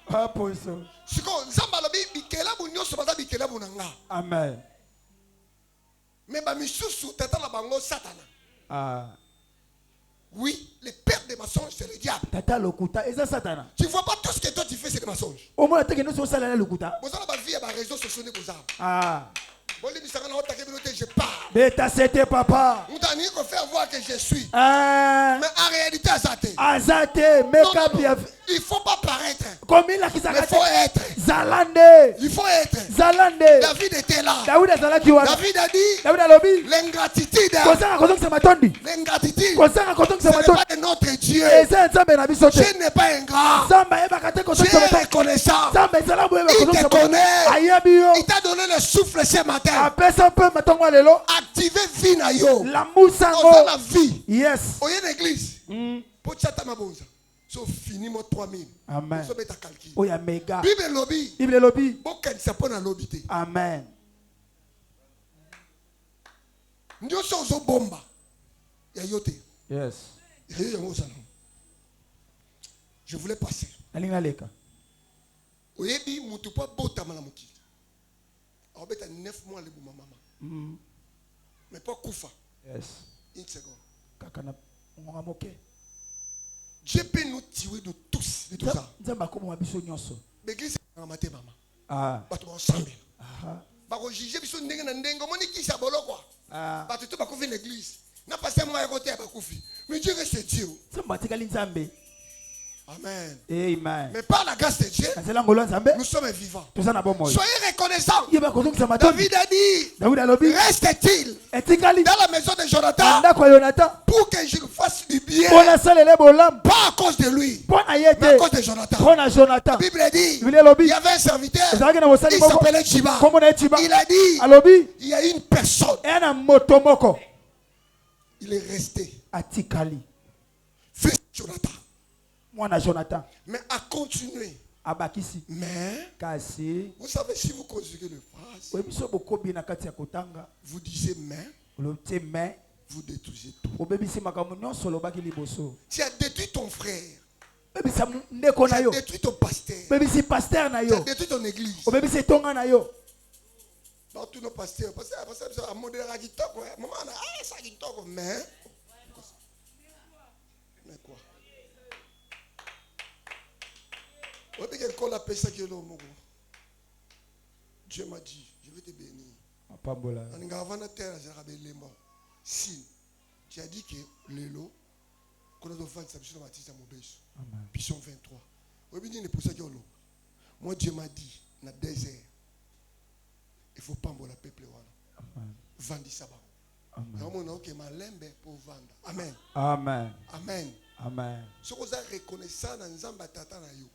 Waposo. Sikoyo nzambe alobi bikelabu nyonso baza bikelabu na nga. Amen. Mais bamisusu tata na bango satana. Ah. Oui, le père des mensonges, c'est le diable. Tata lokuta, eza satana. Tu vois pas tout ce que toi tu fais, c'est des mensonges. Au moins, tu as ça là lokuta. Vous avez ma vie à ma réseau social que vous avez. Ah. Je parle. Beta c'était papa. Vous avez faire voir que je suis. Ah. Mais en réalité, Azate. Azate, make-up. Il faut pas paraître. Comme il a qui Il faut être. Zalande. Il faut être. Zalande. David était là. David a dit. David a lobby. L'ingratitude. L'ingratitude. Ce n'est pas de notre Dieu. Dieu n'est pas ingrat. Dieu est reconnaissant. Il te connaît. Il t'a donné le souffle ce matin. Activez vie na yo. La moussa la vie. Yes. Oye l'église. Pour tchata ma bonza. So fini mo 3000. Amen. So beta calcul. Oya mega. Bible lobby. Bible lobby. Boken sapona lobby te. Amen. Ndio so zo bomba. Ya yote. Yes. Je voulais passer. Alinga leka. Oyebi mutu pa bota mala mukili. Obeta 9 mois le bouma maman. Mais pas Koufa. Yes. Une seconde. Kakana moke. Dieu peut nous tuer de tous. De tout ça. Nzamba ko mo biso nyonso. L'église a maté maman. Ah. Bato ensemble. Ah. Ba ko juger biso ndenge na ndenge moni ki sa bolo quoi. Ah. Bato to ba ko fi l'église. Na passer moi à côté ba ko fi. Mais Dieu reste Dieu. Nzamba tikali nzambe. Amen. Amen. Mais par la grâce de Dieu, nous sommes vivants. Soyez reconnaissants. David a dit, reste-t-il dans la maison de Jonathan pour que je fasse du bien. Pas à cause de lui, mais à cause de Jonathan. La Bible dit, il y avait un serviteur, il s'appelait Chiba. Il a dit, il y a une personne. Il est resté. Fils Jonathan. Jonathan. Mais à continuer. Mais, vous savez, si vous conjuguez le phrase, vous disiez mais, vous détruisez tout. Tu as détruit ton frère. Tu as détruit ton pasteur. Tu as détruit ton église. Dans tous nos pasteurs, mais quoi? Dieu m'a dit, je vais te bénir. Si tu as dit que l'élo, qu'on a offert sa mission à Mobesso, Pichon 23. Moi, Dieu m'a dit, dans le désert, il ne faut pas me la peuple. Vendre ça. Amen. Amen. Amen. Amen. Ce que vous avez reconnaissant dans Nzamba Tata na yo.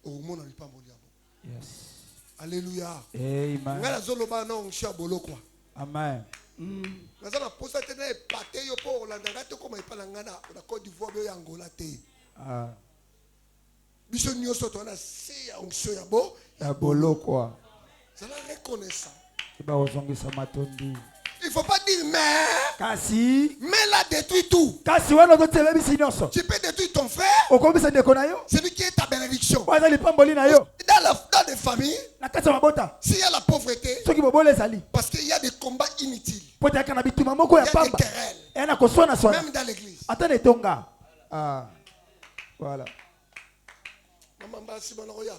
Au monde n'a pas mourir. Yes. Alléluia. Amen. Ngala zoloba na oncha boloko. Amen. Nazana posa tena epate yo po Olanda te comme epala ngana na Côte d'Ivoire yo Angola te. Ah. Biso nyoso to na si ya oncho ya bo ya boloko. Zala reconnaissant. Iba ozongisa matondi. Il ne faut pas dire mais. Kasi. Mais là détruit tout. Kasi wana totebe bisinyoso. Tu peux détruire ton frère. Okomisa ndeko na yo. C'est lui qui est ta bénédiction. Waza lipamboli na yo. Dans les familles. Na kasa mabota. S'il y a la pauvreté. Soki bobole ezali. Parce qu'il y a des combats inutiles. Pota kana bituma moko ya pamba. Il y a des querelles. Ena koswana swana. Même dans l'église. Atane tonga. Ah. Voilà. Maman basi banoya.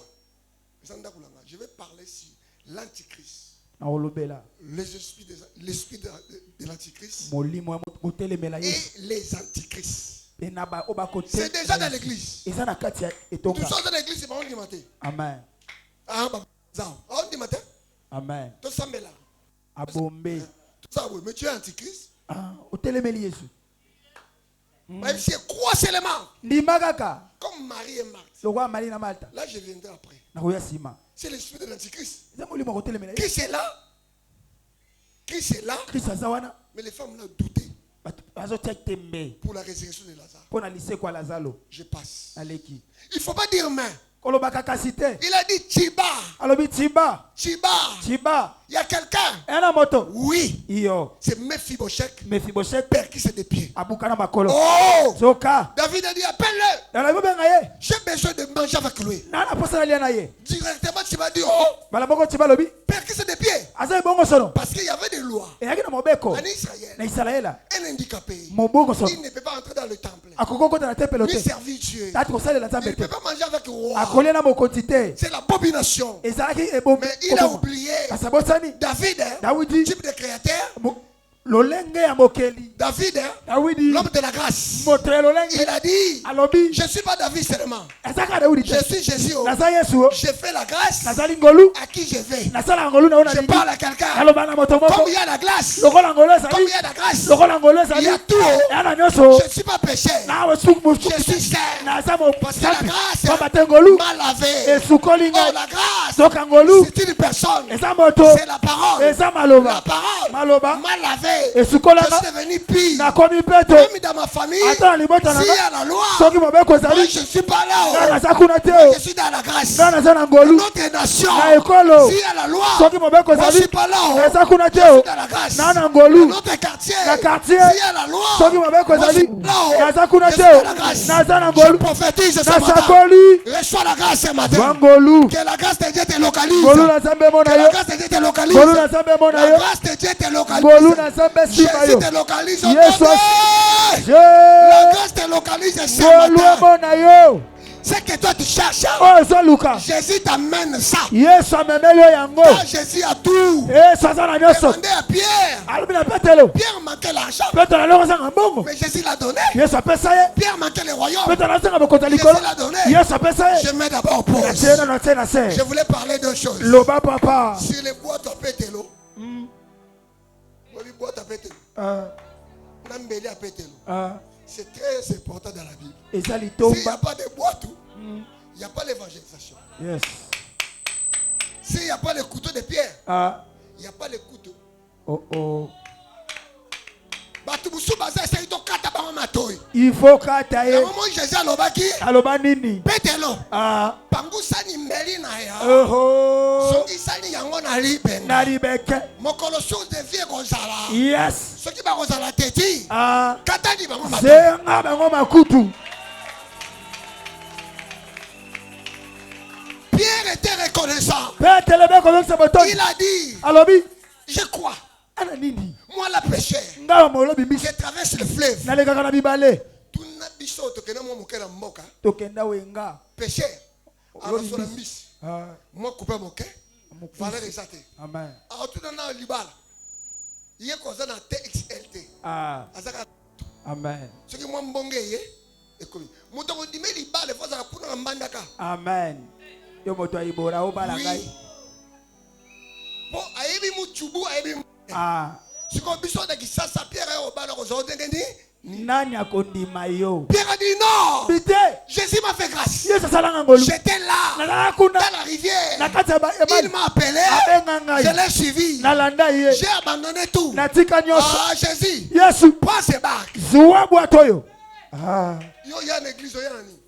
Je vais parler sur l'antichrist. L'esprit de l'antichrist et les antichrists. C'est déjà dans l'église. Tout ça dans l'église, c'est pas on dit matin. Amen. On dit matin. Amen. Tout ça, mais là. Abombé. Tout ça, oui. Mais tu es antichrist. Ah, au télémeli Jésus. Même si c'est quoi seulement. Limagaka. Comme Marie et Marthe. Le roi Marie na Malta. Là, je viendrai après. C'est l'esprit de l'antichrist. Qui c'est là? Qui c'est là? Mais les femmes l'ont douté. Pour la résurrection de Lazare. Je passe. Il ne faut pas dire mais. kolobaka kasite Il a dit Tiba. alobi tiba Tiba. tiba Il y a quelqu'un. ena moto Oui. iyo C'est Mephibosheth. Mephibosheth Père qui s'est des pieds. abukana makolo Oh. soka David a dit appelle-le. alobi benga ye J'ai besoin de manger avec lui. nana posa na lia na ye Directement, tu m'as dit oh. bala moko tiba alobi Père qui s'est des pieds. aza bongo sono Parce qu'il y avait des lois. eyaki na mobeko En na Israël. Israela Un handicapé. mobongo sono Il ne peut pas entrer dans le temple. akoki okota na tempelo Lui te servir Dieu. tati kosalela Il ne nzambe peut te pas manger avec le roi. akolia na mokonzi te C'est l'abomination. ezalaki Mais il a oublié. kasi abosani David, hein, dawidi type de créateur. lolenge ya mokeli David, hein, dawidi l'homme de la grâce. moto ya Il lolenge a dit, alobi je ne suis pas David seulement. ezaka dawidi Je te suis Jésus. Oh. naza yesu o Je fais la grâce nazali ngolu à qui je vais. nasala ngolu na ona Je parle à quelqu'un. aloba na moto moko Comme il y a la grâce. lokola ngolu Comme ezali il y a la grâce. lokola ngolu Il ezali y a tout. Oh. eya na nyonso Je ne suis pas péché. nawe suku Je suis saint. naza Parce que la grâce pamba te ngolu m'a lavé. esukoli Oh, ngai la grâce, soka ngolu c'est une personne. eza moto C'est la parole. eza La maloba parole maloba m'a lavé. esukolanga Je suis devenu pire. nakomi peto Même dans ma famille, ata na libota na s'il y nga a la loi, soki mobeko moi ezali je ne suis pas là. nga Oh. naza kuna te Moi, o je suis dans la grâce. nga naza na Dans ngolu notre nation, na ekolo s'il y a la loi, soki mobeko moi je ne ezali suis pas là. Oh. naza kuna te Je o suis dans la grâce. na na Dans ngolu notre quartier, na quartier, s'il y a la loi, soki mobeko moi je ezali suis là. Oh. naza kuna Je te suis o dans la grâce. naza na Je ngolu prophétise ce matin. nasakoli Reçois la grâce ce matin. zwa ngolu Que la grâce de Dieu te localise. ngolu na nzambe mo Que na la yo grâce de Dieu te localise. ngolu na nzambe mo na La yo grâce de Dieu te localise. ngolu na nzambe nsima Jésus yo te localise. yesu La je grâce te localise ce ngolu matin. mo na yo C'est que toi tu cherches. oyo ozoluka Jésus t'amène ça. yesu amemeli yo yango Car Jésus a tout. yesu aza na nyonso Demandez à Pierre. alobi na petelo Pierre manquait l'argent. petelo alongozanga mbongo Mais Jésus l'a donné. yesu apesa ye Pierre manquait le royaume. petelo azanga bokonza likolo Jésus l'a donné. yesu apesa ye Je mets d'abord pause. natie na natie na se Je voulais parler de choses. loba papa Sur les boîtes à pételo. Les boîtes à pételo. Nambeli à pételo. C'est très important dans la Bible. eza S'il n'y a litomba pas de boîte, il n'y a pas l'évangélisation. yes S'il n'y a pas le couteau de pierre, il n'y a pas le couteau. oh oh Batubusu baza essaye to kata ba mama toy. il faut kata La ye maman Jésus alobaki aloba nini pételo. Pangu sani meli na ya. oho Songi sani yango na liben. na libeke Mokolo chose de vie kozala. yes Soki ba kozala teti. Kata di ba mama. zenga bango makutu Pierre était reconnaissant. petelo bekozongisa botoni Il a dit, alobi je crois, ana nini moi la péché, nga molobi mbisi je traverse le fleuve. nalekaka na bibale Tuna biso tokende mo mokela mboka. tokenda wenga Péché. Alors Olobi sur la mbisi. mbisi. Ah, Moi couper moke. mokuse. Valeur exacte. amen Alors tout dans le libala. Il y a quoi ça dans TXLT. Azaka amen ce qui moi mbonge ye ekomi. Moto ko dime libala faut ça kuna mbandaka. amen yo moto ayibora obala Oui. ngai Bon ayebi muchubu ayebi. Siko biso de kisasa Pierre obala ko zo ndengeni. nani akondima yo Pierre a dit non. bite Jésus m'a fait grâce. yesu asalanga ngolu J'étais là nazalaka kuna dans la rivière. na kati ya Il m'a appelé. abenga Je ngai l'ai suivi. nalanda ye J'ai abandonné tout. natika nyonso Ah Jésus. yesu Prends ces barques. zuwa bwato oyo Yo ya na église oya nani.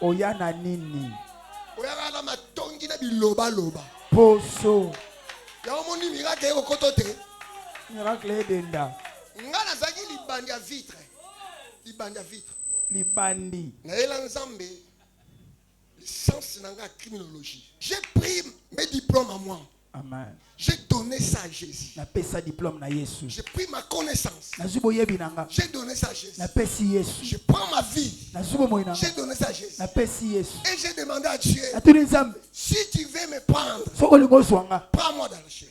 oya na nini Oya na matongi na biloba loba. poso Ya omoni miracle e okotote. miracle edenda Nga nazaki libandi ya vitre. Libandi ya vitre. libandi Na ela nzambe. Licence nanga criminologie. J'ai pris mes diplômes à moi. amen J'ai donné ça à Jésus. napesa diplôme na yesu J'ai pris ma connaissance. nazwi boyebi na nga J'ai donné ça à Jésus. napesi yesu Je prends ma vie. nazwi bomoi na nga J'ai donné ça à Jésus. napesi yesu Et j'ai demandé à Dieu, natuni nzambe si tu veux me prendre, soki olingi ozwa nga prends-moi dans le ciel.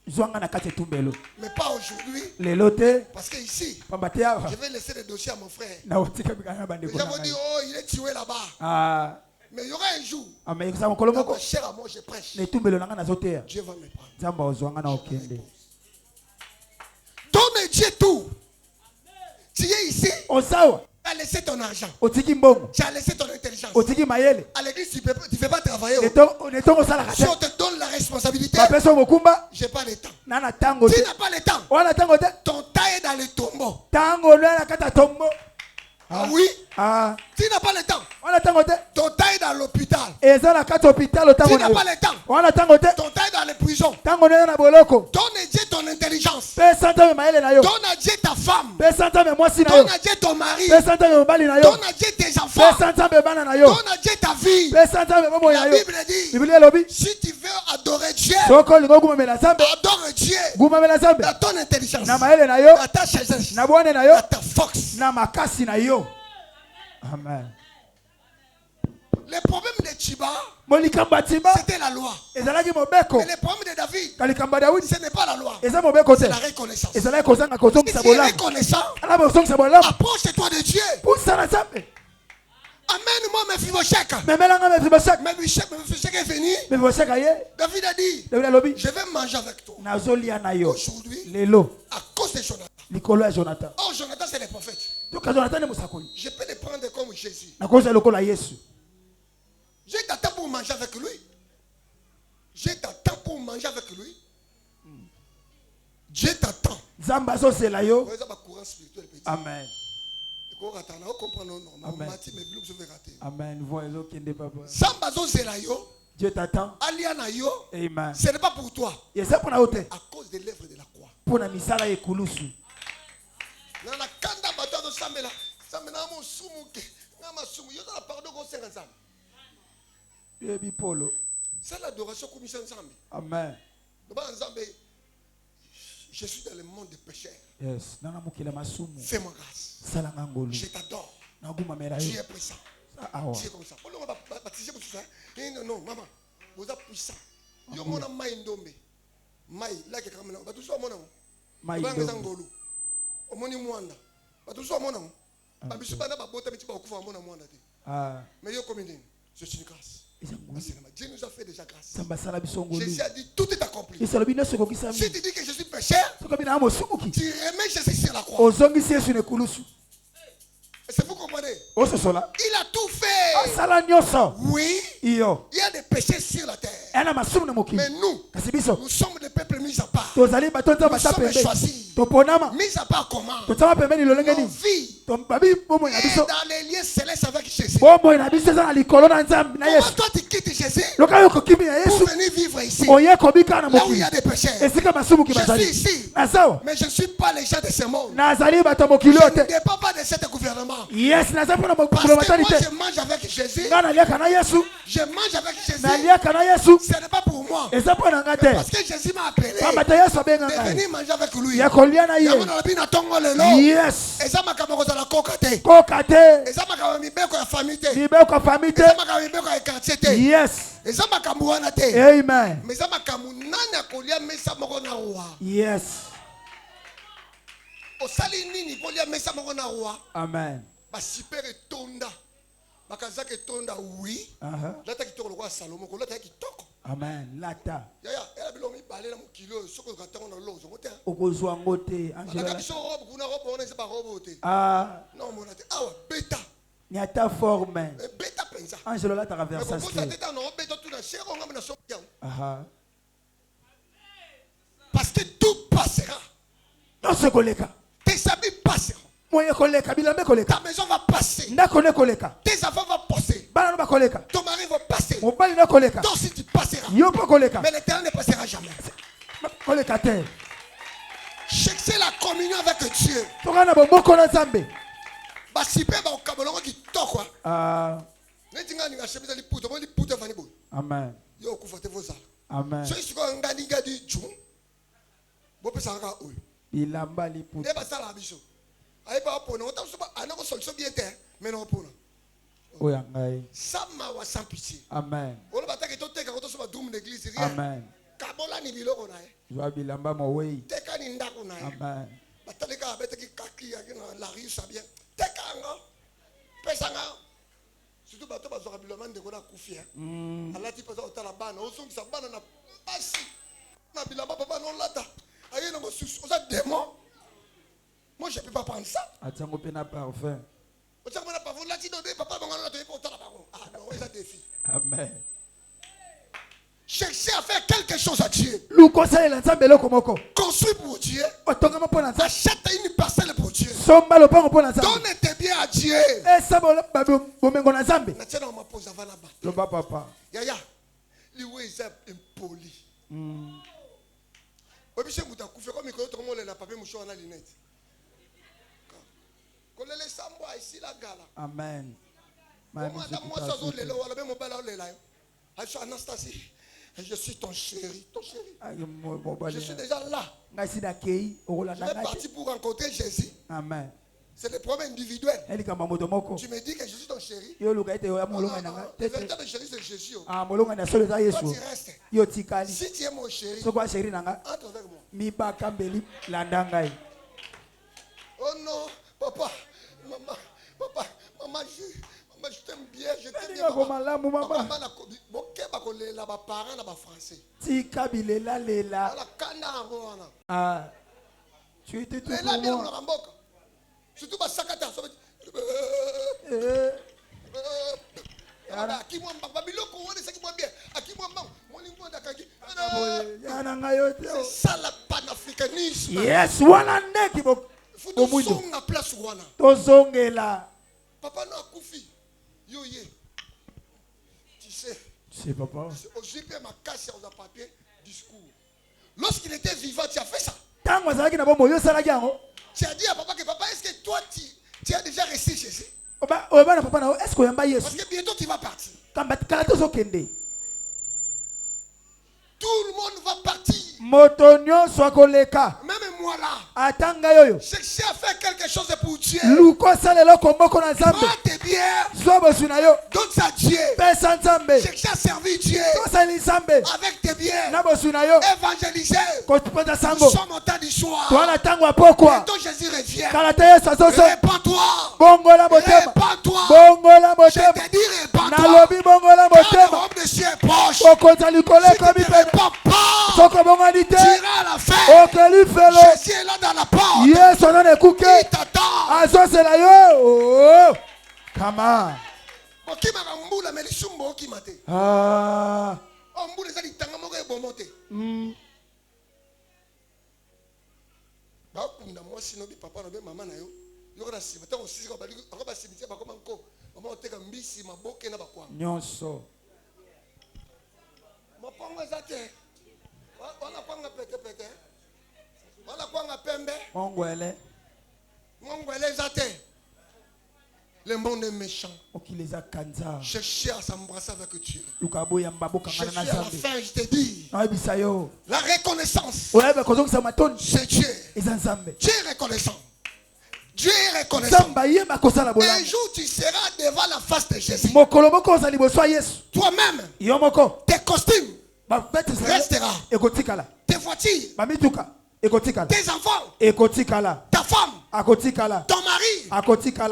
zwa nga na kati etumbelo Mais pas aujourd'hui. lelo te Parce que ici, pamba te awa je vais laisser le dossier à mon frère. na otika bikanga na Les bandeko gens na vont dire, ngai oh, il est tué là-bas. Mais il y aura un jour, ame ekisa mokolo dans moko ma chair à moi, je prêche. na etumbelo na nga nazoteya Dieu va me prendre. nzambe ozwa nga na okende Donne Dieu tout. Tu es ici, osawa tu as laissé ton argent. otiki mbongo Tu as laissé ton intelligence. otiki mayele À l'église, tu ne fais pas travailler. netongo osalaka Si te on te donne la responsabilité, bapesa mokumba je n'ai pas le temps. na na ntango Tu te n'as pas le temps. wana ntango te Ton temps est dans le tombeau. ntango na na kati ya tombo Ah oui? ah Tu n'as pas le temps. Ton temps est dans l'hôpital. eza na kati hôpital Tu otango n'as na pas yo le temps. wana tango te Ton temps est dans les prisons. tango na yo na boloko Donne à Dieu ton intelligence. pesa nzambe mayele na yo Donne à Dieu ta femme. pesa nzambe mwasi na yo Donne à Dieu ton mari. pesa nzambe mobali na yo Donne à Dieu tes enfants. pesa nzambe bana na yo Donne à Dieu ta vie. pesa nzambe bomoi na La yo Bible dit, biblia elobi si tu veux adorer Dieu, soko olingi ogumamela nzambe adore Dieu gumamela nzambe dans ton intelligence, na mayele na yo dans ta sagesse, na bwane na yo dans ta force. na makasi na yo amen Le problème de Chiba, molikambo ya ntima c'était la loi. ezalaki mobeko Mais le problème de David, ka likambo ya dawidi ce n'est pas la loi, eza mobeko c'est te la reconnaissance. ezalaki kozanga Si kozongisa tu es bolamu reconnaissant, ala bozongisa bolamu approche-toi de Dieu. pusa na nzambe Amène-moi mes Mephibosheth. memelanga mefibosek Mephibosheth est venu. mefibosek aye David a dit, dawidi alobi je vais manger avec toi. nazolia na yo Aujourd'hui, lelo à cause de Jonathan. likolo ya jonathan Oh, Jonathan, c'est le prophète. toka jonathan ne mosakoli Je peux le prendre comme Jésus. nakozwa lokola yesu J'ai t'attends pour manger avec lui. J'ai t'attends pour manger avec lui. Dieu t'attend. nzambe azozela yo Vous avez un courant spirituel petit. amen Vous comprenez normalement. Amen. Mati, mais vous avez raté. amen vo ezokende papa Samba zozela yo, dieu t'attend aliana yo, amen ce n'est pas pour toi. eza mpona yo te À cause de l'œuvre de la croix. mpona misala ya ekulusu Nana kanda bato azosambela. Sambela na mosumu ke. Na masumu. Yo na pardon ko senga nzambe. yebi polo C'est l'adoration comme ça nzambe. amen Loba nzambe. Je suis dans le monde des pécheurs. yes nanga mokili ya masumu Fais-moi grâce. salanga ngolu Je t'adore. nagumamela Tu yo es puissant. awa Tu es comme ça. On va baptiser pour tout ça. Non, non, maman. Vous êtes puissant. Yo mona mai ndombe. Mai la ke kamela. Ba tout ça mona. Mai Ba ngeza ndombe. ngolu. Omoni mwanda. Ba tout ça mona. Ba bisu bana ba bota biti ba kufa mona mwanda te. ah Mais yo comme ndini. C'est une grâce. eza ngolu Dieu nous a fait déjà grâce. nzambe asala biso ngolu Jésus a dit tout est accompli. yesu alobi nyonso Si ekokisami tu dis que je suis pécheur, soki abi naa mosumuki tu remets Jésus sur la croix. ozongisi yesu na ekulusu Est-ce que vous comprenez? ososola Il a tout fait. asala nyonso Oui, iyo il y a des péchés sur la terre. eya na masumu na mokili Mais nous, kasi biso nous sommes des peuples mis à part. tozali bato nzambe Nous ata sommes pembeni choisis. toponama Mis à part comment? tozama pembeni lolenge Nos nini vies babi bomoi na est biso dans les liens célestes avec Jésus. bomoi na biso eza na likolo na nzambe na Comment yesu toi tu quittes Jésus loka yo kokimi ya pour yesu venir vivre ici? oye kobika na Là où il mokili y a des péchés. esika masumuki Je suis bazali ici. nazawa Mais je ne suis pas les gens de ce monde. nazali bato ya mokili Je oyo ne te dépends pas de ce gouvernement. yes naza mpona Parce mokolo que matali moi te je mange avec Jésus. nga naliaka na yesu Je mange avec Jésus. naliaka na yesu Ce n'est pas pour moi. eza mpona nga Mais parce te que Jésus m'a appelé pamba te yesu abenga de ngai venir manger avec lui. ya kolia na ye Yango na bina tongo lelo. yes Eza makambo kozala koka te. koka te Eza makambo mibeko ya famille te. libeko ya fami te Eza makambo mibeko ya quartier te. yes Eza makambo wana te. amen Mais eza makambo nani akolia mesa moko na roi. yes Osali nini kolia mesa moko na roi. amen Ba super etonda. Bakazaka etonda oui. aha Lata kitoko lokwa Salomo ko lata kitoko. amen lata Yaya ela bilo mibale na mokilo soko katango na lozo mote. okozwa ngo te Alaka angela biso robe kuna robe ona eza ba robe te. ah Non mona te. Awa beta. ni ata forme Beta penza. angelo lataka Mais versa pour ça teta no beta tout na chero ngam na soko yango. aha Parce que tout passera. nyonso ekoleka Tes habits passeront. moye koleka bilamba ekoleka Ta maison va passer. ndako no ekoleka Tes enfants vont passer. bana no bakoleka Ton mari va passer. mobali no ekoleka Donc si tu passeras. yo mpo koleka Mais l'éternel ne passera jamais. koleka te Cherchez la communion avec Dieu. toka na bomoko na nzambe Basipe ba okabolongo kitoko. ah Neti ngani ngashebeza liputo, mo liputo vani boy. amen Yo okufa voza. amen So isiko ngani ngadi jum. Bo pesa nga oyo. bilamba liputa Ne basala biso. Ayi ba pona, ota so ba anako solution bien te, mais non pona. oyo ngai Sama wa sans pitié. amen Olo bataki to teka ko so ba dum l'église rien. amen Kabola ni biloko na ye. zwa bilamba mowei Teka ni ndako na ye. amen Bataleka abetaki kaki ya na la rue ça bien. Teka nga. Pesa nga. Surtout bato bazwa biloma ndeko na kufia. Alati pesa otala bana, osongisa bana na basi. Na bilamba papa non lata. Aye na mosusu, oza démon. Moi je peux pas prendre ça. atiango mpe na parfum Oza mona pas vous lati donner papa bangana na toyepa otala bango. Ah non, oza défi. amen Cherchez à faire quelque chose à Dieu. lukosalela nzambe eloko moko Construis pour Dieu. otongama mpo na nzambe Achète une parcelle pour Dieu. somba lopango mpo na nzambe Donne tes bien à Dieu. esa bomengo na nzambe. Natena ma pose avant la bataille. Loba papa. Yaya, liwe est impoli. Obishe muta kufe comme ko to mole la papier mouchoir na lunette. Kolele sambwa ici la gala. Amen. Madame moi ça zo lelo wala be mo bala lela yo. Aisha Anastasie, je suis ton chéri, ton chéri. Je suis déjà là. Je suis parti pour rencontrer Jésus. Amen. C'est le problème individuel. Tu me dis que je suis ton chéri. Le véritable chéri, c'est Jésus. Toi, tu restes. Si tu es mon chéri, entre avec moi. Oh non, papa, maman, je t'aime bien, je t'aime bien. Tu étais tout surtout ma sakata. C'est ça le panafricanisme. Yes, wana ndeki bo. Tozongela. Papa n'a koufi. Yo ye. Tu sais. C'est papa. Aujourd'hui, ma casse sur le papier discours. Lorsqu'il était vivant, tu as fait ça. Tu as dit à papa que papa, est-ce que toi tu as déjà resté Jésus? Parce que bientôt tu vas partir. Tout le monde va partir. Même moi là. Cherchez à faire quelque chose pour Dieu. Prends tes bières. Donne ça à Dieu. Cherchez à servir Dieu. Avec tes bières. Évangéliser. Nous sommes au temps du soir. Bientôt Jésus revient. Répands-toi. Répands-toi. Je te dis répands-toi. Quand le robe de Dieu est proche. Si tu ne répands pas, tu iras à la fin. Jésus est là dans la porte. Il t'attend. Le monde est méchant. Cherchez à s'embrasser avec Dieu. Cherchez à la fin, je te dis. La reconnaissance. C'est Dieu. Dieu est reconnaissant. Dieu est reconnaissant. Un jour, tu seras devant la face de Jésus. Toi-même, tes costumes restera. Tes voitures, tes enfants, ta femme, ton mari,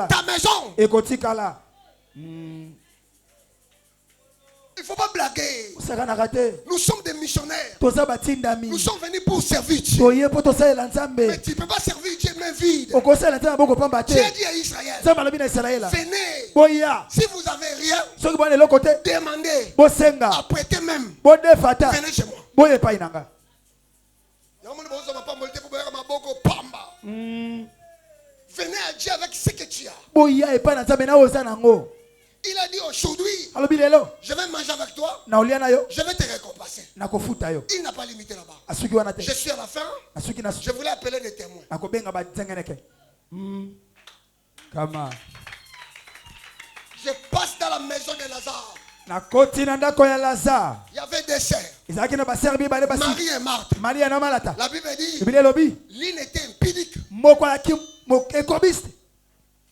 ta maison. Il ne faut pas blaguer. Nous sommes des missionnaires. Nous sommes venus pour servir Dieu. Mais tu ne peux pas servir Dieu main vide. Dieu dit à Israël, venez. Si vous n'avez rien, demandez. Apprêtez même. Venez chez moi. Venez à Dieu avec ce que tu as. Il a dit aujourd'hui, je vais manger avec toi, je vais te récompenser. Il n'a pas limité là-bas. Je suis à la fin, je voulais appeler des témoins. Je passe dans la maison de Lazare. Il y avait des sœurs. Marie et Marthe. La Bible dit, l'une était impudique.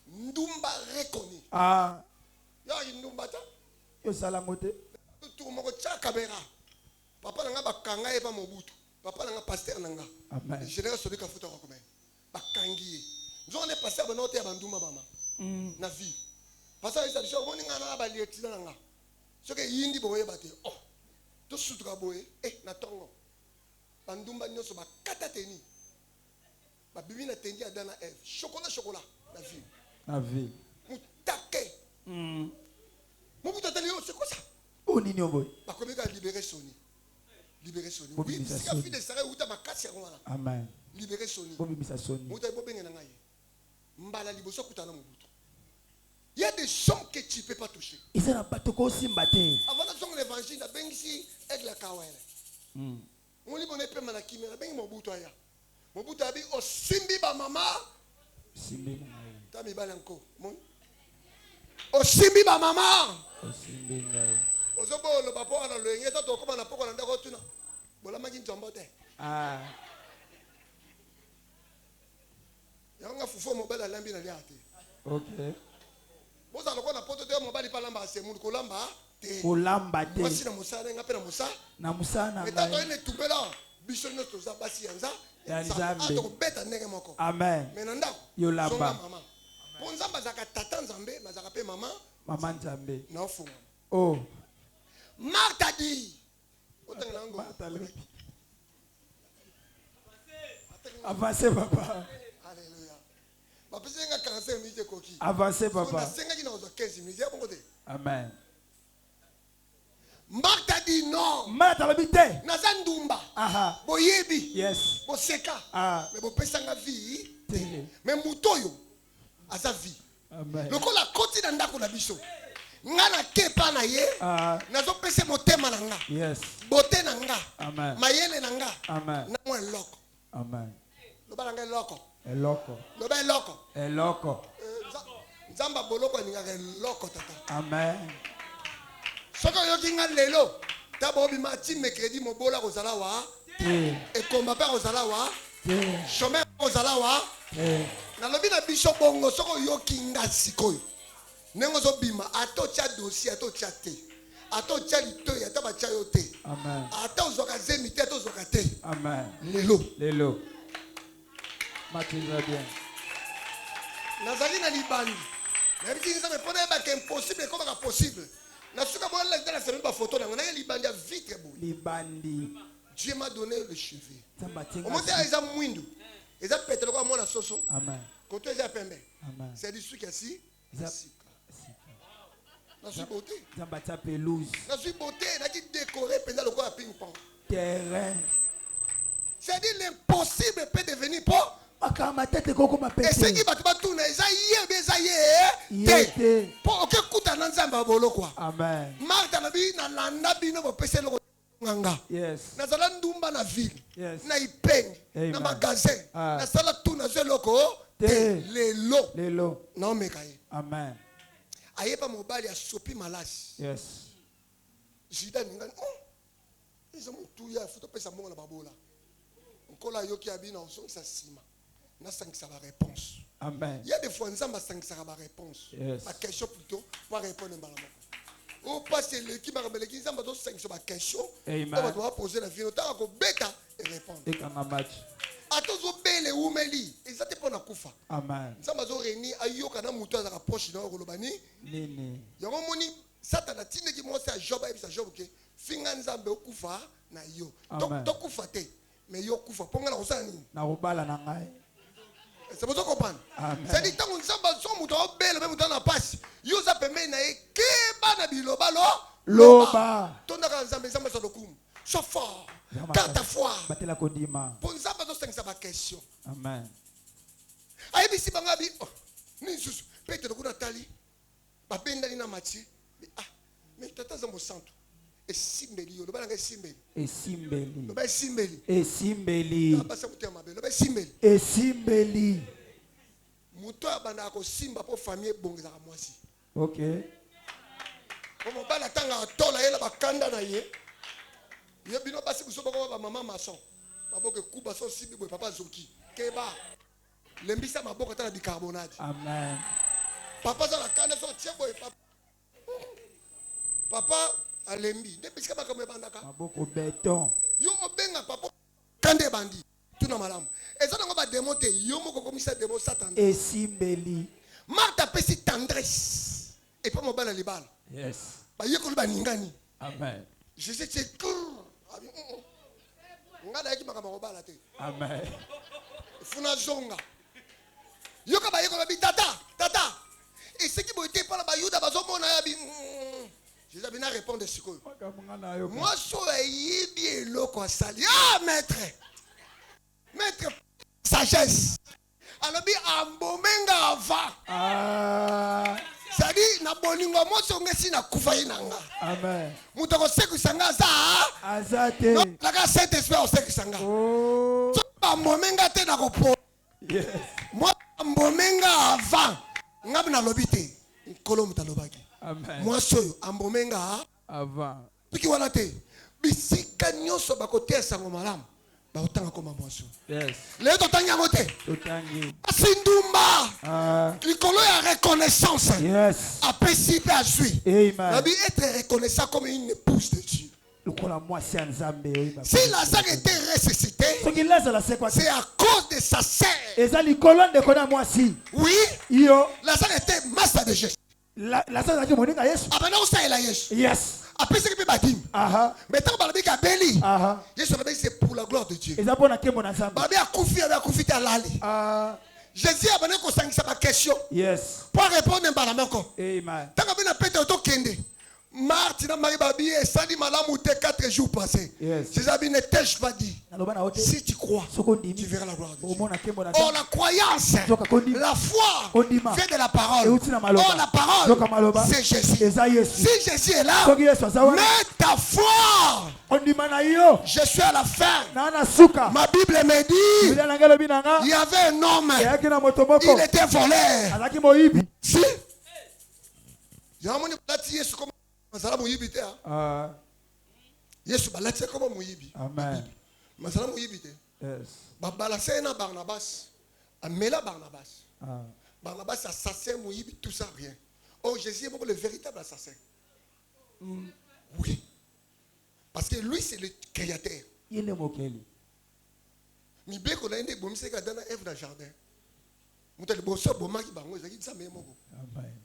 Ndumba reconnu. Papa nanga bakanga eba mobutu. Papa nanga pasteur nanga. Amen. Général celui qui a foutu comme bakangi. Nous on est pasteur ba note ya banduma bama. Na vie. Pasteur isa bisho moni ngana ba lieutenant nanga. Ce que yindi boye bate. Oh. To sutra boye na tongo. Bandumba nyoso ba katateni. Ba bibi na tendi adana Eve. Chocolat na vie. Na vie. Mutake. C'est quoi ça? Libérer Sony. Oui, c'est la fille de Sarah ou ta makasi. Amen. Libérer Sony. Mbala liboso kutana mubutu. Il y a des gens que tu ne peux pas toucher. eza na bato kosimba te. Avant de l'évangile, la bengi avec la kawele. On lit mon épée manaki, mais la bengi Mobutu aya. Mobutu abi o simbi ba mama. Simbi Tami balanko. O simbi ba mama. Osimbi ngai. Ozobo lo bapo ana lo ngeta to koma na poko na ndako tuna. Bola maki nzombo te. Ah. Yanga fufu mobile lambi na liate. Okay. Boza lokona poto te mobile pa lamba semulu ko lamba te. Kolamba te. Basi na musala nga pe na musa. Na musana Eta to ngai. ene tubela. Biso no to za basi yanza. Ya Nzambe. Ato beta ndenge moko. Amen. Mais ndako. Yo lamba. Mama. Po nzamba zaka tata nzambe, mazaka pe mama. Mama Nzambe. Na ofu. Oh. Martha dit. Otanga nango. Martha le. Avancez papa. Alléluia. Papa senga 45 minutes koki. Avancez Na papa. senga ki na 15 minutes ya bongo te. Amen. Martha dit non. Martha le bité. Naza ndumba. Aha. Boyebi. Yes. Boseka. Ah. Mais bopesanga vie. Te. Mais mutoyo aza vie. Amen. Lokola koti na ndako na biso. Nga na kepa na ye. Ah. Nazo pese motema na nga. Yes. Bote na nga. Amen. Mayele na nga. Amen. Na mwa loko. Amen. Loba na nga loko. Eloko. Loba loko. Eloko. Nzamba boloko ningaka loko tata. Amen. Soko yoki nga lelo. Tabo bima ti mercredi mobola kozala wa. Te. Ekomba pa kozala wa. Te. Chemin kozala wa. Te. Na lobi na biso bongo soko yoki nga sikoyo. Nengo zo bima ato tia dossier ato tia te. Ato tia litoyi ata ba tia yo te. Amen. Ata ozoka zemi te ato ozoka te. Amen. Lelo. Lelo. Matinza bien. Nazali na libandi. Na biti nzambe pona yeba ke impossible komaka possible. Na suka mo la dans la semaine ba photo na ngana libandi ya vitre bo. Libandi. Dieu m'a donné le cheveu. Tamba Au moins tinga. eza mwindu. Eza pétalo kwa mona soso. Amen. Koto eza pembe. Amen. C'est du sucre ici. Eza- Na suis beauté. Tamba ta pelouse. Na suis beauté, na qui décorer pendant le quoi ping pong. Terrain. C'est-à-dire l'impossible peut devenir pas. Makama tete koko Et ce qui mapete. va te battre eza yé beza yé. Yete. Pour que kuta na nzamba bolo quoi. Amen. Martha na bi na landa bino bo pese loko nganga. Yes. Na zala ndumba na ville. Yes. Na ipeng. Amen. Na magasin. Ah. Na sala tout na zeloko. Te. Lelo. Lelo. Na mekaye. Amen. Ayepa mobali ya sopi malasi. Yes. Jida ningani. Oh. Ils ont tout ya futo pesa mbongo na babola. Nkola yoki abina osongisa sima. Na sangisa ba réponse. Amen. Il y a des fois nzamba sangisa ba réponse. Yes. Ma question plutôt pour répondre mbala moko. Ou passer l'équipe à beleki nzamba do sangisa ba question. Amen. On va poser la vie autant ko beta et répondre. Ekanga match. Atozo bele umeli. Ezate pona kufa. Amen. Nzamba zo reni ayoka na muto za proche na kolobani. Nini. Yango moni satana tinde ki mo sa job sa job ke finga nzambe okufa na yo. Amen. To kufa te. Mais yo kufa ponga na kosala nini? Na robala na ngai. C'est pour ça qu'on comprend. Amen. C'est dit tant qu'on nzamba so muto obele même muto na passe. Yo za pembe na e keba na biloba lo. Loba. Tonda ka nzambe nzamba sa lokum. So fort. Zama- Kata foi. Batela kodima. Pour nzamba zo sengisa ba question. Amen. Ayebisi banga bi oh, ni susu pete lokuna tali babendani na Mathieu ah mais tata za mosantu esimbeli yo lobala nga esimbeli Esimbeli. loba esimbeli Esimbeli. abasa mutema mabe loba esimbeli Esimbeli. muto abanda ko simba po famille bongezaka mwasi Okay. po mobala tanga atola yela bakanda na ye ye bino basi buso bako ba mama mason baboke kuba so simbi boy papa zoki keba lembisa maboko tala bicarbonate Amen. papa za la kanda so tie boy papa papa alembi nde bisika makambo ebandaka Maboko béton. yo obenga papa kande bandi tuna malamu eza nango bademo te yo moko komisa demo satan Esimbeli. martha apesi tendresse epa mobala libala Yes. bayekoli baningani Amen. jésus tie abi nga nayaki makambo kobala te Amen. funa zonga yoka bayekoli babi tata eseki boye te mpona bayuda bazomona yabi jésus abi na répondre sikoyo Makamunga na yo. mwasi oyo ayebi eloko asali ah maître sagesse alobi ambomenga ava Ah. c'est na bolingo moso ngesi na kufa inanga. Amen. Muto ko seku sanga za. Azate. Non, la ga Saint Esprit o seku sanga. Oh. So ba momenga te na ko po. Yes. Moi momenga avant. Ngab na lobité. Nkolo mutalobaki. Amen. Moi soyo ambomenga Avant. piki wana te. Bisika nyonso bakote sango malamu. Ba otanga koma mwaso. Yes. Le to tanga mote. Totangi. Asindumba. Ah. Likolo ya reconnaissance. Yes. Apesi pe azui. Amen. Nabi être reconnaissant comme une épouse de Dieu. Lukola mwasi ya Nzambe. Si Lazare était ressuscité, Soki Lazare c'est quoi? c'est à cause de sa sœur. Eza likolo ndeko na mwasi. Oui, Iyo. Lazare était master de Jésus. Lazare azaki moninga Yesu. Abana osalela Yesu. Yes. Apesi ke pe badim. Aha. Mais tant balabi ka beli. Aha. Yesu balabi c'est pour la gloire de Dieu. Eza pona kembo na Nzambe. Balabi akufi te alali. Ah. Jésus abana ko sangisa ba question. Yes. Pour répondre mbala moko. Amen. Tant que bina pete to kende. Marthe na Marie Babi et Sadi malamu te 4 jours passés. Yes. Jésus a ne t'ai pas dit. Si tu crois, tu verras la gloire de Dieu. Oh, la croyance, la foi vient de la parole. Oh, la parole, c'est Jésus. Si Jésus est là, mets ta foi. Je suis à la fin. Ma Bible me dit, il y avait un homme, il était voleur. Si masala muyibi te ah Yesu balati comme muyibi. Amen. Masala muyibi te. Yes. Babalase na Barnabas. Amela Barnabas. Ah. Barnabas assassin muyibi tout ça rien. Oh Jésus est le véritable assassin. Oui. Parce que lui c'est le créateur. Il est mokeli. Mi be ko na ende bomise ka dana Ève dans jardin. Muta le bosso bomaki bango ezaki ça me moko. Amen.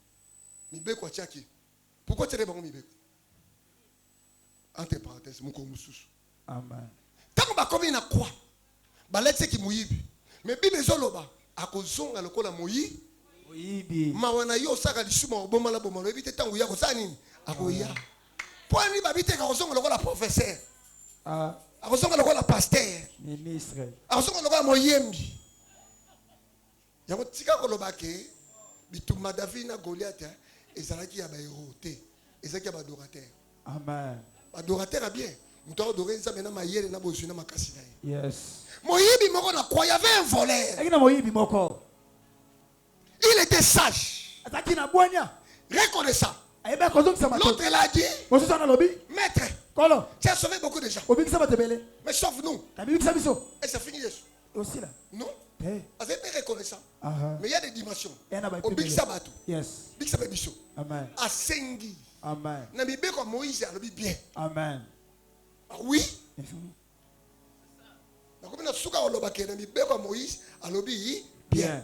Mi be ko tiaki. Pourquoi tu es bon mi be? Entre parenthèses, mon komususu. Amen. Tant que comme il na quoi? Baletse ki muyibi. Mais bible zoloba akozonga lokola moyi. Moyibi. Mawana yo saka lisuma oboma la bomalo ebite tangu ya kosa nini? Akoya. Poani babite ka kozonga lokola professeur. Ah. Akozonga lokola pasteur. Ministre. Akozonga lokola moyembi. Yango tika koloba ke bituma David na Goliath ezalaki ya ba héros te. Ezalaki ya ba adorateur. Amen. Adorateur a bien. Muto adorer nzambe na mayele na bozuna makasi na ye. Yes. Moyibi moko na kwa, il y avait un voleur. Akina moyibi moko. Il était sage. Ataki na boanya. Reconnaissant. Ayeba kozo kisama. L'autre l'a dit. Mosusu na lobi. Maître. Kolo. Tu as sauvé beaucoup de gens. Obi kisama tebele. Mais sauf nous. Tabi kisama biso. Et ça finit Jésus. Aussi là. Non. Eh. Parce qu'il est reconnaissant. Aha. Mais il y a des dimensions. Obi kisama tout. Yes. Big kisama biso. Amen. Asengi. Amen. Na bibe comme Moïse a lobi bien. Amen. Ah oui. Na comme na suka oloba ke na bibe comme Moïse a lobi bien.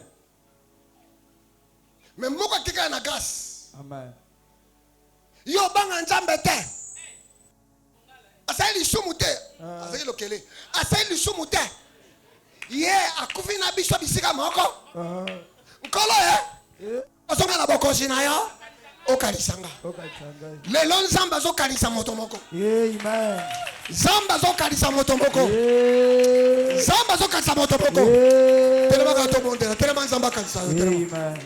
Mais moko kika na grâce. Amen. Yo banga nzambe te. Asali sumu te. Asali lokele. Asali sumu te. Ye akufi na biso bisika moko. Nkolo osonga na bokosi na yo. Okalisanga. Lelo nzamba zo kalisa moto moko. Amen. Zamba zo kalisa moto moko. Zamba zo kalisa moto moko. Telema ka to monde, telema nzamba kalisa. Amen.